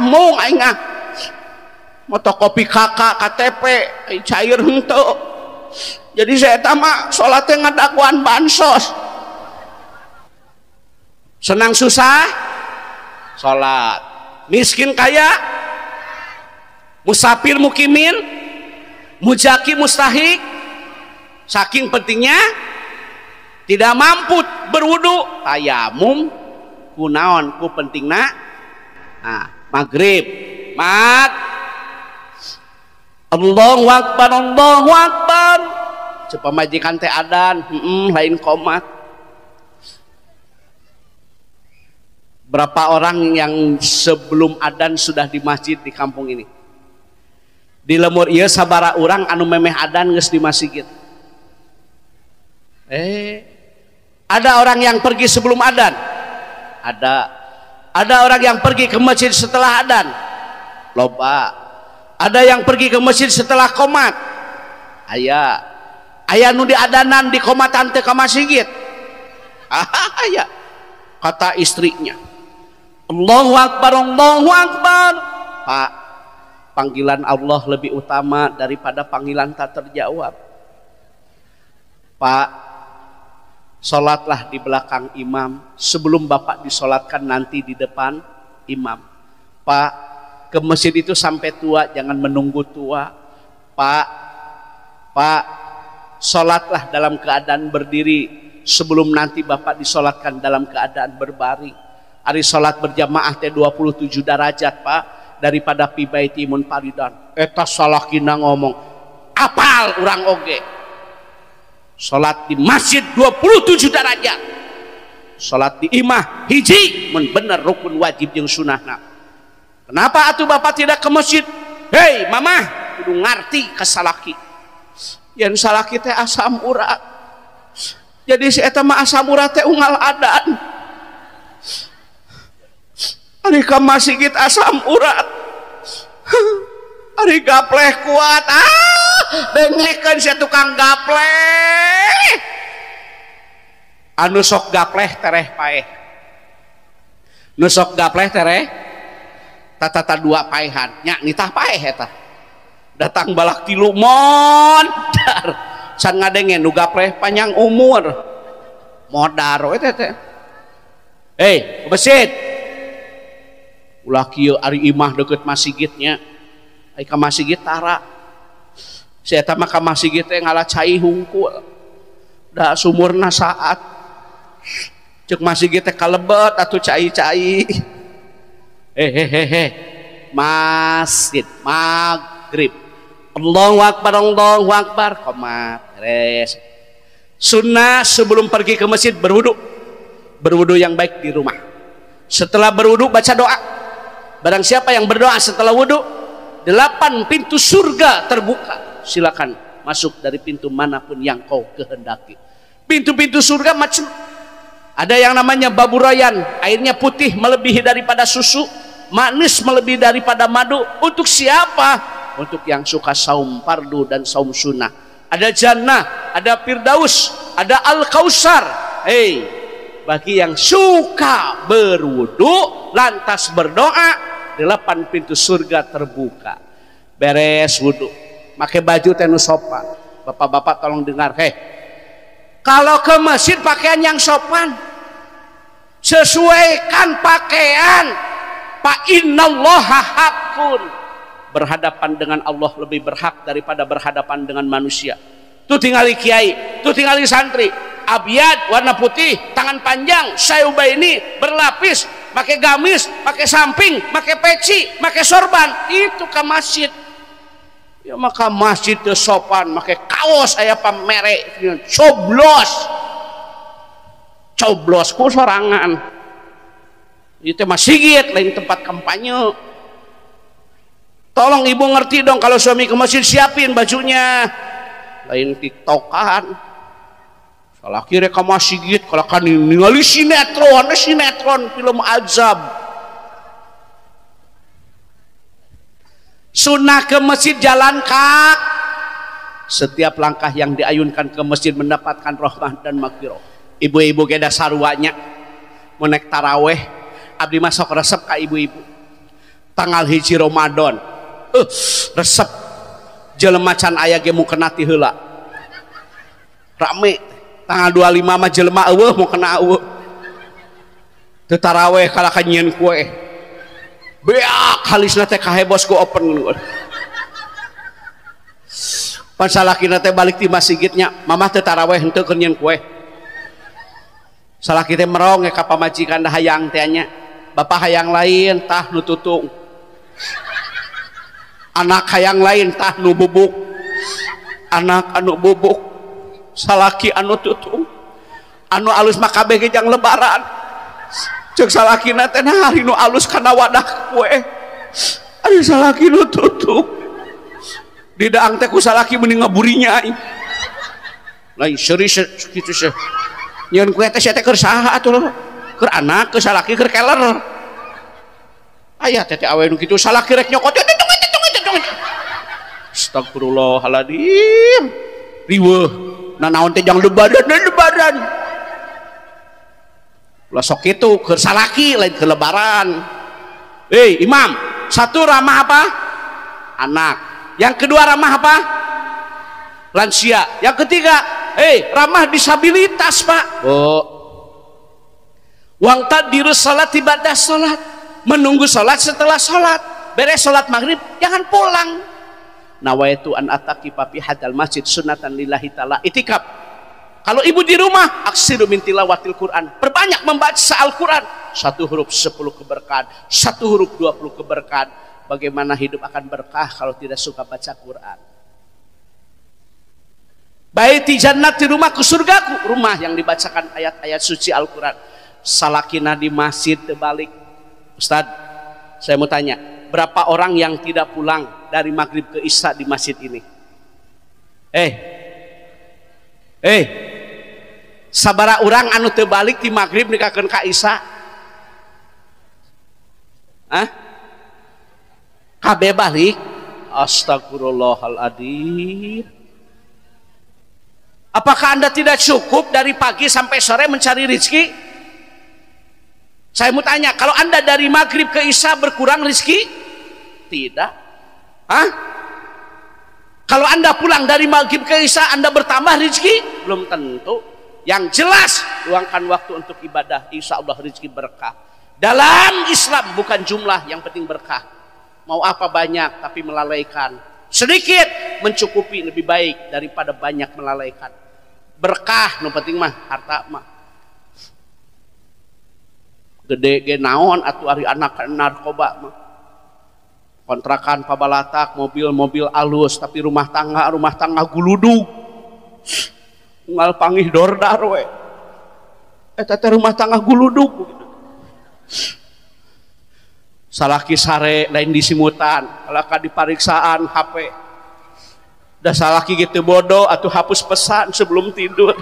Mung aing motokopi kakak KTP cair henteu. Jadi saya mah sholatnya ngadaguan bansos. Senang susah sholat, miskin kaya, musafir mukimin, mujaki mustahik. Saking pentingnya tidak mampu berwudu, tayamum. Kunaon ku pentingna? Maghrib Allahu Akbar, Allahu Akbar. Cepat majikan teh adan, lain komat. Berapa orang yang sebelum adan sudah di masjid di kampung ini? Di lemur ieu sabara urang anu memeh adan geus di masjid. Ada orang yang pergi sebelum adan? Ada. Ada orang yang pergi ke masjid setelah adan? Loba. Ada yang pergi ke masjid setelah qomat? Aya. Aya nu di adanan di qomatan teh ka masjid. Aya. Kata istrinya, Allahu Akbar, Allahu Akbar. Pak, panggilan Allah lebih utama daripada panggilan tak terjawab. Pak, sholatlah di belakang imam sebelum bapak disolatkan nanti di depan imam. Pak, ke masjid itu sampai tua, jangan menunggu tua. Pak, sholatlah dalam keadaan berdiri sebelum nanti bapak disolatkan dalam keadaan berbaring. Hari sholat berjamaah teh 27 derajat Pak, daripada pibaiti munfaridan. Eta salah kina ngomong, apal urang oge. Sholat di masjid 27 derajat, sholat di imah hiji mun bener rukun wajib jeung sunahna. Kenapa atuh bapak tidak ke masjid? Hei mamah, kudu ngarti ka salaki. Yen salaki teh asam urat, jadi si eta mah asam urat teh unggal adan. Ari ka masjid asam urat, ari gapleh kuat, dengekeun si tukang gapleh. Anu sok gapleh tereh paeh, nu sok gapleh tereh tata dua paehan nya nitah paeh eta. Datang balak tilu modar can ngadenge nu gapleh panjang umur modar we teh. Hei besit ulah kieu ari imah deket masjidnya, ai ka masjid tara si eta mah ka masjid teh ngalah cai hungkul da sumurna saat ceuk masjid teh kalebet atuh cai-cai. Masjid maghrib Allahu Akbar, Allahu Akbar, qomat beres. Sunnah sebelum pergi ke masjid berwudu, berwudu yang baik di rumah. Setelah berwudu baca doa. Barang siapa yang berdoa setelah wudu, 8 pintu surga terbuka. Silakan masuk dari pintu manapun yang kau kehendaki. Pintu-pintu surga macam ada yang namanya baburayan, airnya putih melebihi daripada susu, manis melebihi daripada madu. Untuk siapa? Untuk yang suka saum fardu dan saum sunnah. Ada jannah, ada firdaus, ada al-kausar. Bagi yang suka berwudu lantas berdoa, 8 pintu surga terbuka. Beres wudu, pakai baju tenu sopan. Bapak-bapak tolong dengar, kalau ke masjid pakaian yang sopan, sesuaikan pakaian. Fa innallaha haqqun. Berhadapan dengan Allah lebih berhak daripada berhadapan dengan manusia. Tuh tinggali kiai, tuh tinggali santri, abiyat warna putih, tangan panjang, sayubaini berlapis, pakai gamis, pakai samping, pakai peci, pakai sorban, itu ke masjid. Ya maka masjid teu sopan, pakai kaos aya pamere, coblos ku sorangan. Itu masjid lain tempat kampanye. Tolong ibu ngerti dong, kalau suami ke masjid siapin bajunya, lain tiktokan. Salah kira ke masjid kalau kan ningali sinetron film azab. Sunnah ke masjid jalan kaki. Setiap langkah yang diayunkan ke masjid mendapatkan rahmat dan maghfirah. Ibu-ibu geda sarwanya menek taraweh, abdi masuk resep ka ibu-ibu. Tanggal 1 Ramadan, resep jelema can aya ge mu kena ti heula. Rame. Tanggal 25 mah jelema eueuh mau kena eueuh. Teu taraweh kala nyieun kue. Beak halisna teh kahebos ku open. Pan salakina teh balik ti masjidnya, mamah teu taraweh henteu keur nyieun kue. Salaki teh merong ka pamajikan da hayang teh nya. Bapak hayang lain tah nu tutung. anak hayang lain tah nu bubuk, anak anu bubuk salaki anu tutung anu alus mah kabeh ge jang lebaran ceuk salakina teh nah hari nu alus kana wadah kue ari salaki nu tutung didaang teh ku salaki mending ngaburinya lain seuri kitu seh nyeun kue teh sia teh keur saha atuh keur anak keur salaki keur keler aya teh awe nu kitu salaki rek nyokot astagfirullahaladzim riweuh nanaon teh jang lebaran lah sok kitu keur salaki lain keur lebaran. Imam, satu ramah apa? Anak. Yang kedua ramah apa? Lansia. Yang ketiga ramah disabilitas, Pak. Waqtadiru salat ibadah salat, menunggu salat setelah salat, beres salat maghrib jangan pulang. Nawaitu an ataqifa fi hadal masjid sunnatan lillahi ta'ala itikaf. Kalau ibu di rumah aksiru min tilawatil Quran, perbanyak membaca Al-Quran. 1 huruf 10 keberkahan, 1 huruf 20 keberkahan. Bagaimana hidup akan berkah kalau tidak suka baca Quran? Baiti jannati, rumahku surgaku, rumah yang dibacakan ayat-ayat suci Al-Quran. Salakina di masjid terbalik. Ustadz, saya mau tanya, berapa orang yang tidak pulang dari maghrib ke isya di masjid ini? Sabara orang anu terbalik di maghrib nikakeun ka isya? Kabeh balik? Astagfirullahaladzim. Apakah Anda tidak cukup dari pagi sampai sore mencari rezeki? Saya mau tanya, kalau Anda dari maghrib ke isya berkurang rezeki? Tidak. Kalau Anda pulang dari maghrib ke isya Anda bertambah rezeki? Belum tentu. Yang jelas luangkan waktu untuk ibadah, insya Allah rezeki berkah. Dalam Islam bukan jumlah yang penting berkah. Mau apa banyak tapi melalaikan. Sedikit mencukupi lebih baik daripada banyak melalaikan. Berkah nu penting mah harta mah. Gede ge naon atuh ari anak narkoba mah. Kontrakan pabalatak, mobil alus tapi rumah tangga guludug. Unggal panggih dordar we. Eta teh rumah tangga guludug. Salaki sare lain disimutan, alaka dipariksaan HP. Da salaki gitu bodoh atuh hapus pesan sebelum tidur.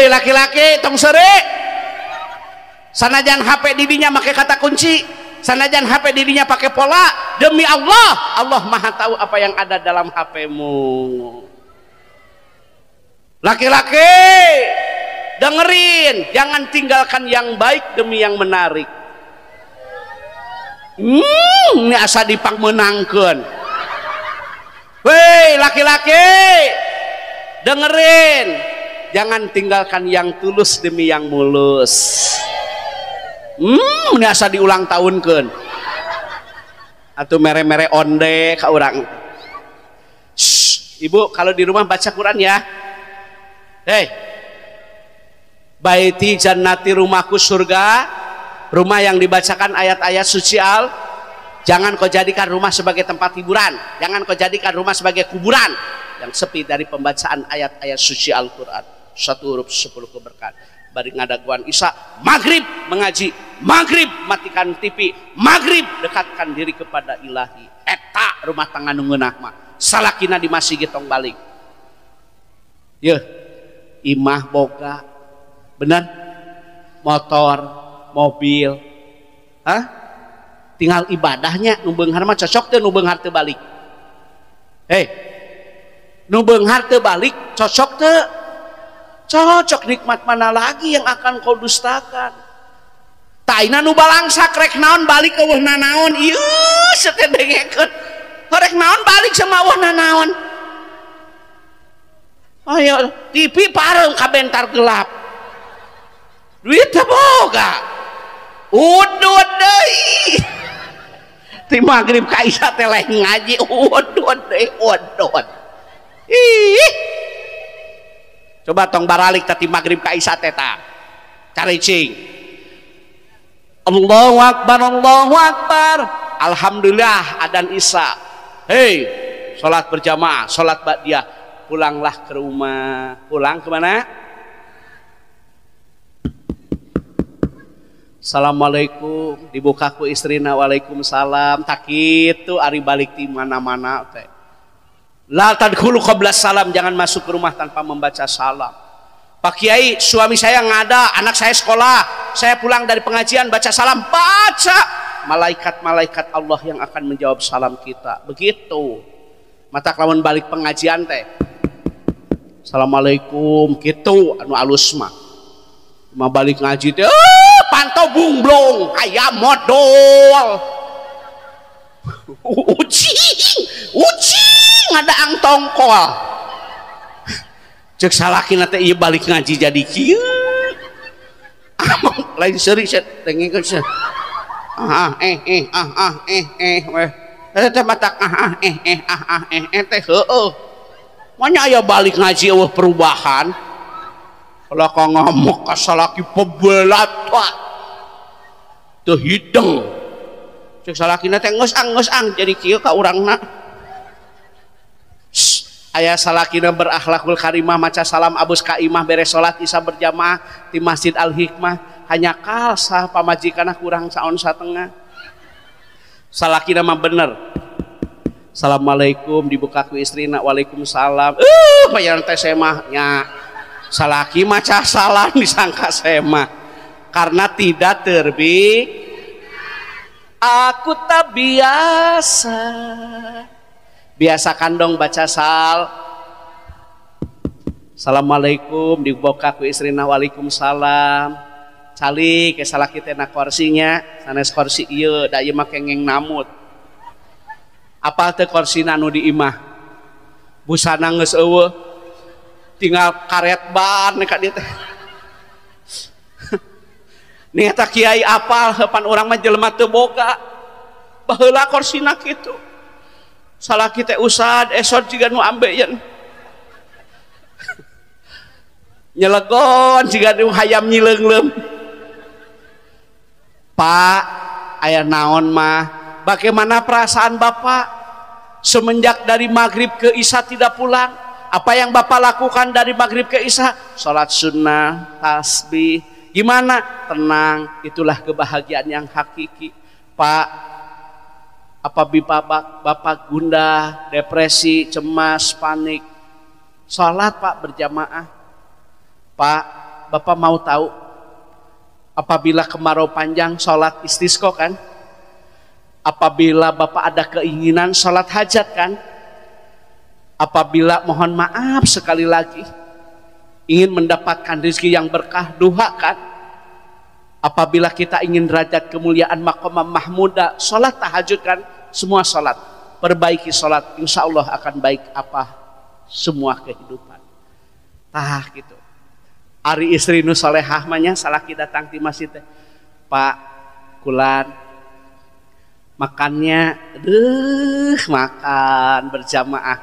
Laki-laki tong sere. Sanajan HP didinya make kata kunci, sanajan HP didinya pakai pola, demi Allah, Allah Maha tahu apa yang ada dalam HP-mu. Laki-laki, dengerin, jangan tinggalkan yang baik demi yang menarik. Ini asa dipang menangkeun. Weh, laki-laki, dengerin, jangan tinggalkan yang tulus demi yang mulus. Ini asa diulang tahunkeun. Atau mere-mere onde ka urang. Ibu kalau di rumah baca Quran ya. Baiti jannati, rumahku surga, rumah yang dibacakan ayat-ayat suci jangan kau jadikan rumah sebagai tempat hiburan, jangan kau jadikan rumah sebagai kuburan yang sepi dari pembacaan ayat-ayat suci Al-Quran. 1 huruf 10 keberkahan. Bari ngadaguan isya, maghrib mengaji, maghrib matikan TV, maghrib dekatkan diri kepada ilahi. Eta rumah tangga nu ngeunah mah salakina di masjid tong balik. Imah boga bener motor mobil tinggal ibadahnya nu beunghar mah cocok teu nu beunghar teu balik. Nu beunghar teu balik cocok teu? Cocok. Nikmat mana lagi yang akan kau dustakan? Taina nu balangsak rek naon balik eueuhna naon? Ieu seteh dengekeun rek naon balik sama eueuhna naon? Ayo TV pareng kabentar gelap. Duit teh boga. Udud deui. Ti magrib ka isya teh lain ngaji udud deui udud. Ih. Coba tong baralik tadi magrib ka isya teh ta. Caricing. Allahu Akbar, Allahu Akbar. Alhamdulillah adzan Isya. Hei, sholat berjamaah, sholat ba'diyah. Pulanglah ke rumah. Pulang kemana? Assalamualaikum, dibuka ku istrina, waalaikumsalam. Tak itu ari balik di mana-mana teh. La tadkhulu qabla salam, jangan masuk ke rumah tanpa membaca salam. Pak Kiai, suami saya ngada, anak saya sekolah, saya pulang dari pengajian baca salam, baca. Malaikat-malaikat Allah yang akan menjawab salam kita. Begitu. Mata lamun balik pengajian teh. Assalamualaikum, gitu anu alus mah. Mau balik ngaji teh, pantau bungblong, ayam modal. Ucing, ada ang tongkol. Cek salakina teh ieu balik ngaji jadi kieu. Lain seuri set tengikeun set. Weh. Teh matak teh heueuh. Manya aya balik ngaji eueuh perubahan. Kalau kau ngamuk ka salaki pebelat wah. Teu hideng. Cek salakina teh geus ang jadi kieu ka urangna. Ayah salakina berakhlakul karimah maca salam abus kaimah beres salat isya berjamaah di Masjid Al Hikmah hanya kalsah pamajikanna kurang saon satengah. Salakina mah bener. Assalamualaikum dibuka ku istrina, waalaikumsalam. Bayaran teh semah nya. Salaki maca salam disangka semah karena tidak terbit. Aku tak biasa. Biasakan dong baca Assalamualaikum dibuka ku istrina, waalaikumsalam. Cali ke salaki teh na kursinya sanes kursi ieu da ieu mah kengeng namut. Apa teh kursina anu di imah? Busana geus eueuh. Tinggal karet ban ka dieu teh. Nih eta kiai apal heupan urang mah jelema teu boga. Baheula kursina kitu. Salaki teh usad esot jiga nu ambeien. Nyelegon jiga nu hayam nyileunglem. Pak, aya naon mah? Bagaimana perasaan Bapak semenjak dari maghrib ke isya tidak pulang? Apa yang Bapak lakukan dari maghrib ke isya? Salat sunnah, tasbih. Gimana? Tenang, itulah kebahagiaan yang hakiki. Pak, apabila Bapak gundah, depresi, cemas, panik, sholat Pak berjamaah. Pak, Bapak mau tahu apabila kemarau panjang sholat istisqa kan? Apabila Bapak ada keinginan sholat hajat kan? Apabila mohon maaf sekali lagi ingin mendapatkan rezeki yang berkah, duha kan? Apabila kita ingin derajat kemuliaan maqamah mahmuda, sholat tahajud kan? Semua sholat, perbaiki sholat, insya Allah akan baik apa semua kehidupan. Tah gitu. Ari istri nu solehah manya salaki datang di masjid teh. Pak, kulan makannya, makan berjamaah,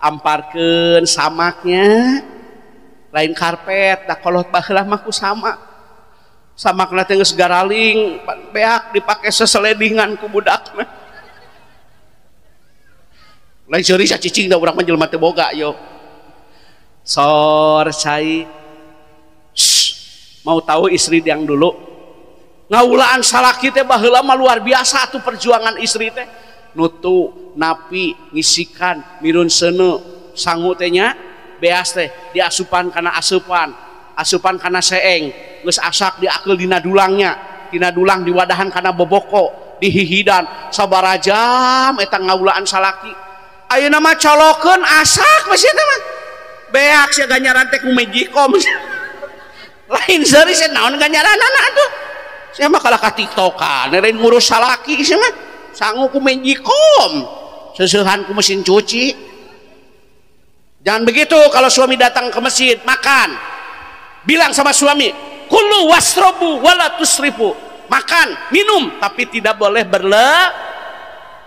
amparkeun samaknya, lain karpet, dah kolot baheula mah ku sama. Sama kena geus garaling beak dipake seseledingan ku budakna. Lain seuri cacicing da urang mah jelema teu boga yo. Sor cai. Mau tahu istri yang dulu ngaulaan salaki teh baheula mah luar biasa atuh perjuangan istri teh. Nutu, napi, ngisikan, mirun seuneu, sangu teh nya beas teh diasupan kana asupan kana seeng. Geus asak diakeul dina dulangnya, dina dulang diwadahan kana boboko, dihihidan sabarajam eta ngaulaan salaki. Ayeuna mah colokeun asak masih teh mah. Beak sia ganyaran teh ku Mejikom. Lain seuri sia naon ganyaranana atuh. Sia mah kalah ka TikTokan, lain ngurus salaki sia mah. Sangu ku Mejikom. Seusehan ku mesin cuci. Jangan begitu kalau suami datang ke masjid makan. Bilang sama suami, kulu wasrobu wala tusrifu. Makan, minum, tapi tidak boleh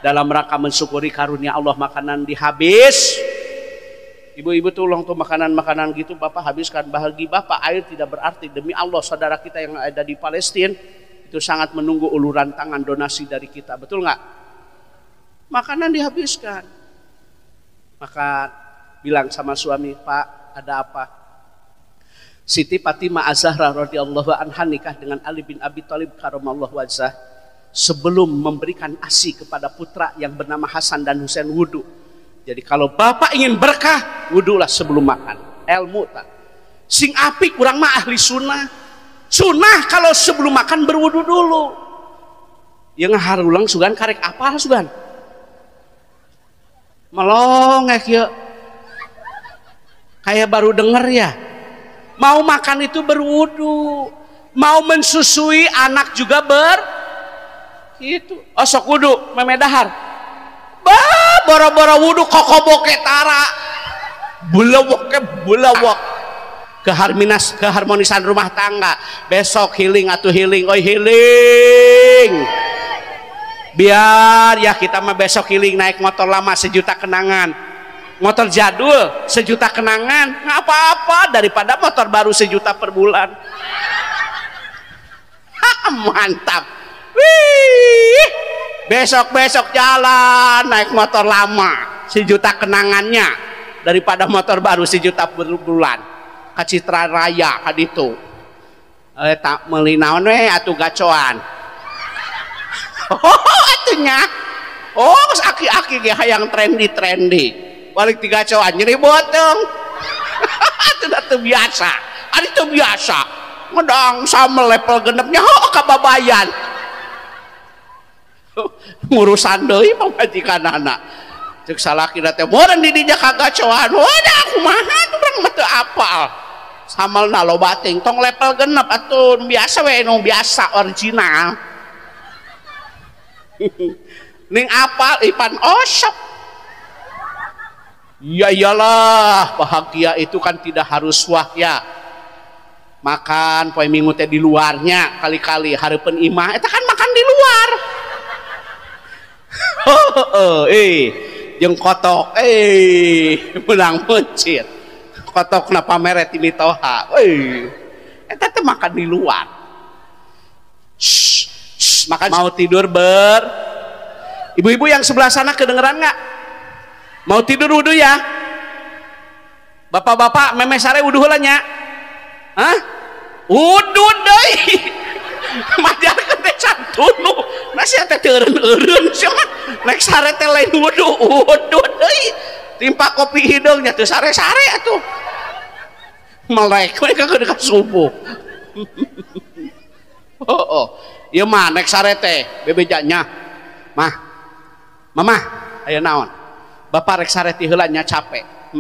dalam rangka mensyukuri karunia Allah makanan dihabis. Ibu-ibu tolong tuh makanan-makanan gitu Bapak habiskan. Bagi Bapak air tidak berarti. Demi Allah saudara kita yang ada di Palestina itu itu sangat menunggu uluran tangan donasi dari kita, betul nggak? Makanan dihabiskan, maka bilang sama suami, Pak, ada apa? Siti Fatimah Az-Zahra radhiyallahu anha nikah dengan Ali bin Abi Thalib karamallahu wajhah. Sebelum memberikan ASI kepada putra yang bernama Hasan dan Husain wudu. Jadi kalau bapak ingin berkah, wudulah sebelum makan. Ilmu tak. Sing api kurang mah ahli sunnah. Sunnah kalau sebelum makan berwudu dulu. Yang harulang sugan karek apa sugan? Melongek ya. Kayak baru denger ya. Mau makan itu berwudu. Mau mensusui anak juga itu osok wudu memedahar boro-boro wudu kokoboke tara bulawok keharmonisan rumah tangga besok healing atau healing oi healing biar ya kita mah besok healing naik motor lama 1 juta kenangan motor jadul 1 juta kenangan nggak apa-apa daripada motor baru 1 juta per bulan. Mantap. Wih, besok jalan naik motor lama 1 juta kenangannya daripada motor baru 1 juta per bulan. Ka Citra Raya kaditu. Tak meuli naon we atuh gacoan. Oh atunya. Oh aki-aki ge hayang trendy. Balik ti gacoan nyeri botong. Atuh biasa. Ari teu biasa. Ngedang sama level genepnya kababayan. Ngurusan deui pamajikan anak cek salakina teh moreun di dinya kagacoan wadah kumaha tuh urang mah teu apal samalna loba teuing tong level genep atuh biasa we nu biasa original ning apal Ipan osok ya iyalah bahagia itu kan tidak harus wahya makan poe minggu teh di luarnya kali-kali hareupeun imah eta kan makan di luar. Jeung kotok menang mencit kotok na pamere ti mitoha eta teh makan di luar. Makan mau tidur ibu-ibu yang sebelah sana kedengeran nggak? Mau tidur wudu ya? Bapak-bapak memes sare wudu heula nya? Hah? Wudu deui. Majarkeun teh santunu. Nasi teh teureun-eureun sia naik sare teh lain wudu deui. Timpa kopi hidungnya teu sare-sare atuh. Melek we ka dekat subuh. Oh. Ieu mah naik sare teh bebejanya. Mama, aya naon? Bapak rek sare ti heula nya capek.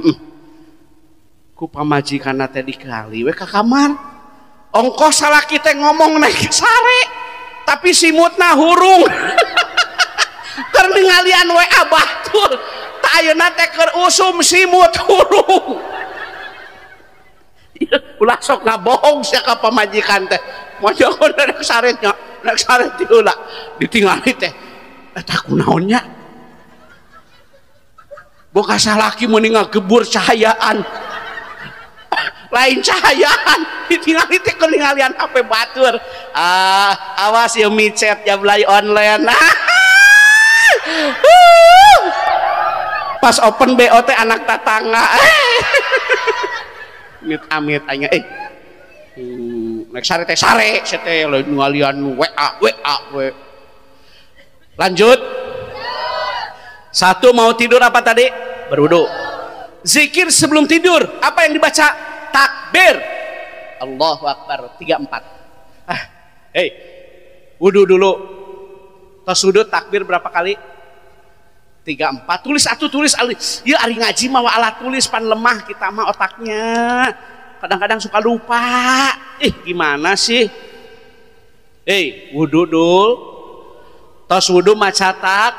Ku pamajikanna teh dikali we ka kamar. Ongkos salaki teh ngomong naik sare tapi simutna hurung. Keur ningalian we batur. Ta ayeuna teh keur usum simut hurung. Ulah sok ngabohong sia ka pamajikan teh. Mojo naik sare nya, naik sare ti heula ditingali teh. Eta kunaon nya? Boga salaki meuning ngagebur cahayaan. Lain cahayaan ditinggali teh kelingalian HP batur. Awas ya micet ya belai online. Pas open BO teh anak tatangga. Amit anya nek sare teh sare teh lain ngalian WA. Lanjut. 1 mau tidur apa tadi? Berwudu. Zikir sebelum tidur apa yang dibaca? Takbir Allahu Akbar 3-4. Wudu dulu. Tos wudu takbir berapa kali? 3-4. Tulis ya ari ngaji mah alat tulis pan lemah kita mah otaknya. Kadang-kadang suka lupa. Gimana sih? Wudu dulu. Tos wudu mah catat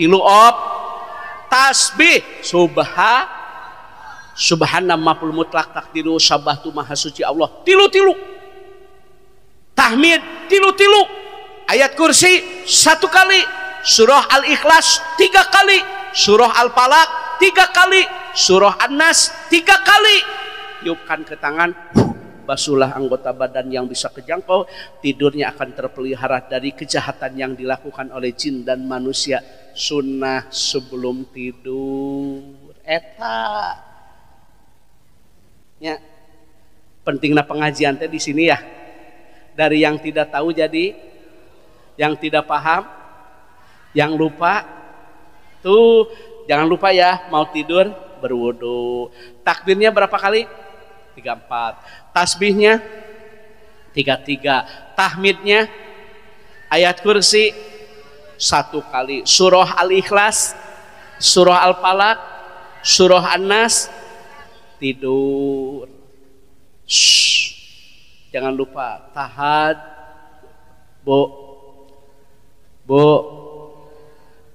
3 tasbih Subhana maful mutlak takdiru sabahtu maha suci Allah tilu tahmid tilu ayat kursi 1 kali surah al-ikhlas 3 kali surah al-falaq 3 kali surah an-nas 3 kali tiupkan ke tangan basuhlah anggota badan yang bisa kejangkau, tidurnya akan terpelihara dari kejahatan yang dilakukan oleh jin dan manusia. Sunnah sebelum tidur eta ya. Pentingnya pengajian teh di sini ya, dari yang tidak tahu jadi yang tidak paham, yang lupa tuh jangan lupa ya, mau tidur berwudu. Takbirnya berapa kali? 34. Tasbihnya 33. Tahmidnya ayat kursi 1 kali. Surah Al-Ikhlas, surah Al-Falaq, surah An-Nas, tidur. Shh. Jangan lupa tahad. Bu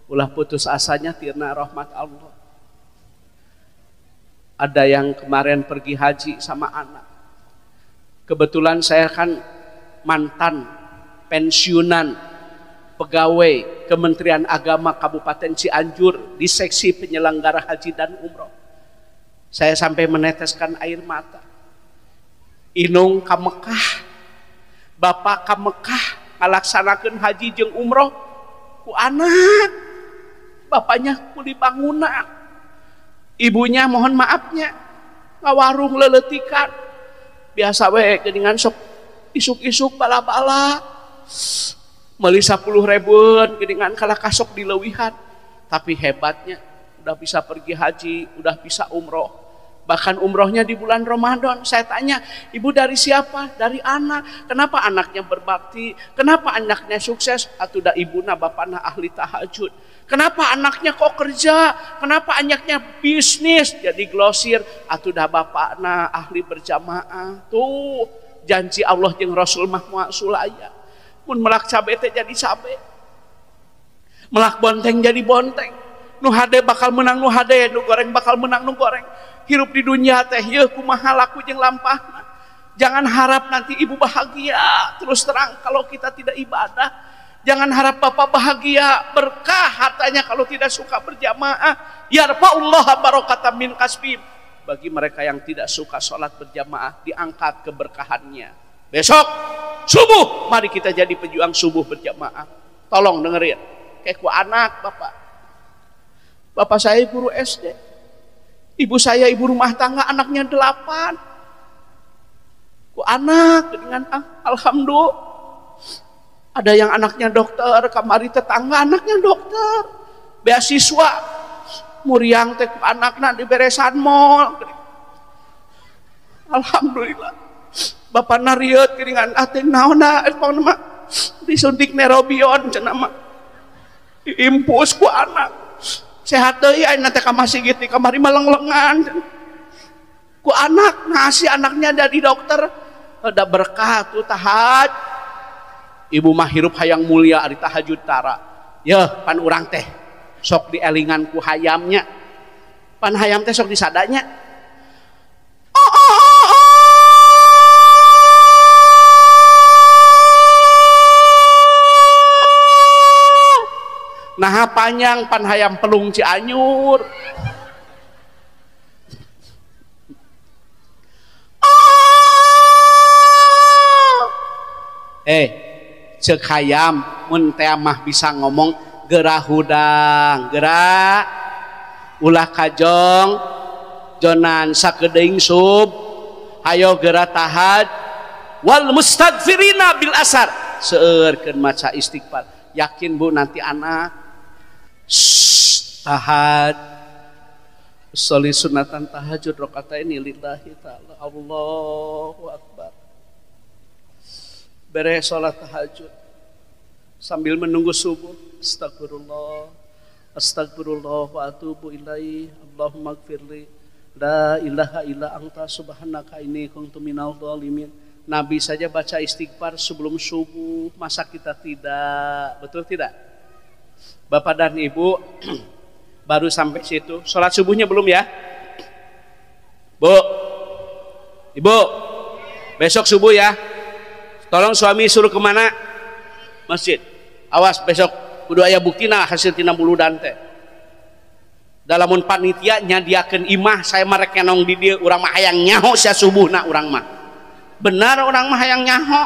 ulah putus asanya tirna rahmat Allah. Ada yang kemarin pergi haji sama anak. Kebetulan saya kan mantan pensiunan pegawai Kementerian Agama Kabupaten Cianjur di seksi penyelenggara haji dan umroh. Saya sampai meneteskan air mata. Inung ka Mekah, bapak ka Mekah ngalaksanakeun haji jeung umroh ku anak, bapaknya kuli bangunan, ibunya mohon maafnya ngawarung leletikan, biasa we geuningan sok isuk-isuk bala-bala meuli 10.000 geuningan kala kasok dileuwihan. Tapi hebatnya udah bisa pergi haji, udah bisa umroh. Bahkan umrohnya di bulan Ramadan. Saya tanya, ibu dari siapa? Dari anak. Kenapa anaknya berbakti? Kenapa anaknya sukses? Atuh da ibuna bapana ahli tahajud. Kenapa anaknya kok kerja? Kenapa anaknya bisnis jadi glosir? Atuh da bapana ahli berjamaah. Tuh janji Allah jeung Rasul mah moal sulaya. Mun melak cabe teh jadi cabe. Melak bonteng jadi bonteng. Nu hade bakal menang nu hade, nu goreng bakal menang nu goreng. Hirup di dunia teh yeuh kumaha laku jeung lampahna. Jangan harap nanti ibu bahagia terus terang kalau kita tidak ibadah. Jangan harap bapak bahagia berkah hartanya kalau tidak suka berjamaah. Yarfa'ullaha barakatan min kasbihim. Bagi mereka yang tidak suka sholat berjamaah diangkat keberkahannya. Besok subuh mari kita jadi pejuang subuh berjamaah. Tolong dengerin. Kayak ku anak bapak. Bapak saya guru SD. Ibu saya ibu rumah tangga, anaknya 8. Ku anak dengan alhamdulillah. Ada yang anaknya dokter, kamari tetangga anaknya dokter. Beasiswa muriang teh ku anakna di beresan mall. Alhamdulillah. Bapak narieut geuningan teh naonna mah disuntik nerobion cenah mah. Impus ku anak. Sehat deui ayeuna teh ka masjid di kamari meleng-lengan. Ku anak ngasih anaknya dari dokter ada berkah tuh tahaj. Ibu mah hirup hayang mulia ari tahajud tara. Yeuh pan urang teh sok dielingan ku hayamnya. Pan hayam teh sok disadanya. Nah panjang pan hayam pelung Cianjur. Cek hayam mun teh mah bisa ngomong gerah hudang, gerah ulah kajong jonan sakedeing sub hayo gerah tahad wal mustagfirina bil asar seueurkeun maca istighfar. Yakin bu nanti anak tahad sholli sunatan tahajud rakaataini lillahi ta'ala. Allahu akbar. Beres salat tahajud sambil menunggu subuh, astagfirullah astagfirullah wa atubu ilaihi Allahumma gfirli la ilaha illa anta subhanaka inni kuntu minal dhalimin. Nabi saja baca istighfar sebelum subuh, masa kita tidak? Betul tidak? Bapak dan Ibu baru sampai situ. Sholat subuhnya belum ya? Bu, Ibu, besok subuh ya. Tolong suami suruh kemana? Masjid. Awas besok kudu aya buktina hasil tina buludan teh. Dalamun panitia nyadiakeun imah saya mah rek nong di dieu urang mah hayang nyaho sia subuhna urang mah. Benar orang mah yang nyaho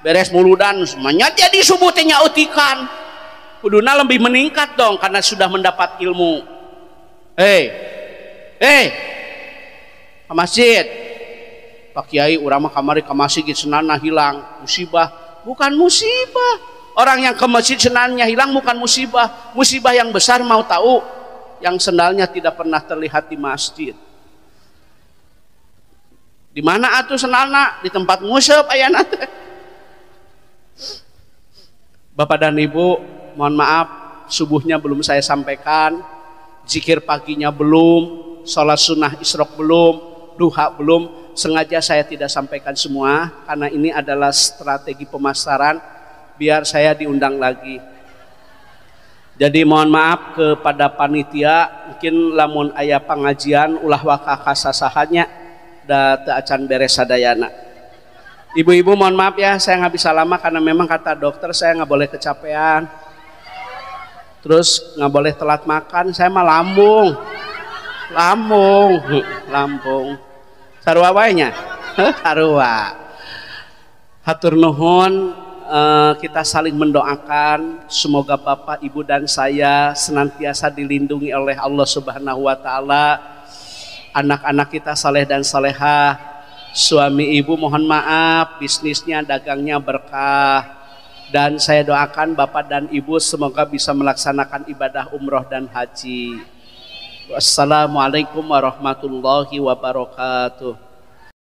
beres muludan semuanya jadi subuh teh nyautikan kuduna lebih meningkat dong karena sudah mendapat ilmu. Ke masjid Pak Kiai urang mah kamari ke masjid senanna hilang musibah. Bukan musibah, orang yang ke masjid senannya hilang bukan musibah. Musibah yang besar mau tahu yang sendalnya tidak pernah terlihat di masjid. Di mana atuh sendalna? Di tempat nguseup ayana teh. Bapak dan Ibu, mohon maaf subuhnya belum saya sampaikan, zikir paginya belum, sholat sunnah isyraq belum, duha belum. Sengaja saya tidak sampaikan semua karena ini adalah strategi pemasaran biar saya diundang lagi. Jadi mohon maaf kepada panitia, mungkin lamun aya pengajian ulah waka kasasahannya da teu acan beres sadayana. Ibu-ibu mohon maaf ya, saya nggak bisa lama karena memang kata dokter saya nggak boleh kecapean, terus nggak boleh telat makan. Saya mah lambung. Sarua wae nya, sarua. Hatur nuhun, kita saling mendoakan semoga Bapak, Ibu dan saya senantiasa dilindungi oleh Allah Subhanahu wa taala. Anak-anak kita saleh dan salehah. Suami ibu mohon maaf bisnisnya dagangnya berkah, dan saya doakan bapak dan ibu semoga bisa melaksanakan ibadah umroh dan haji. Wassalamualaikum warahmatullahi wabarakatuh.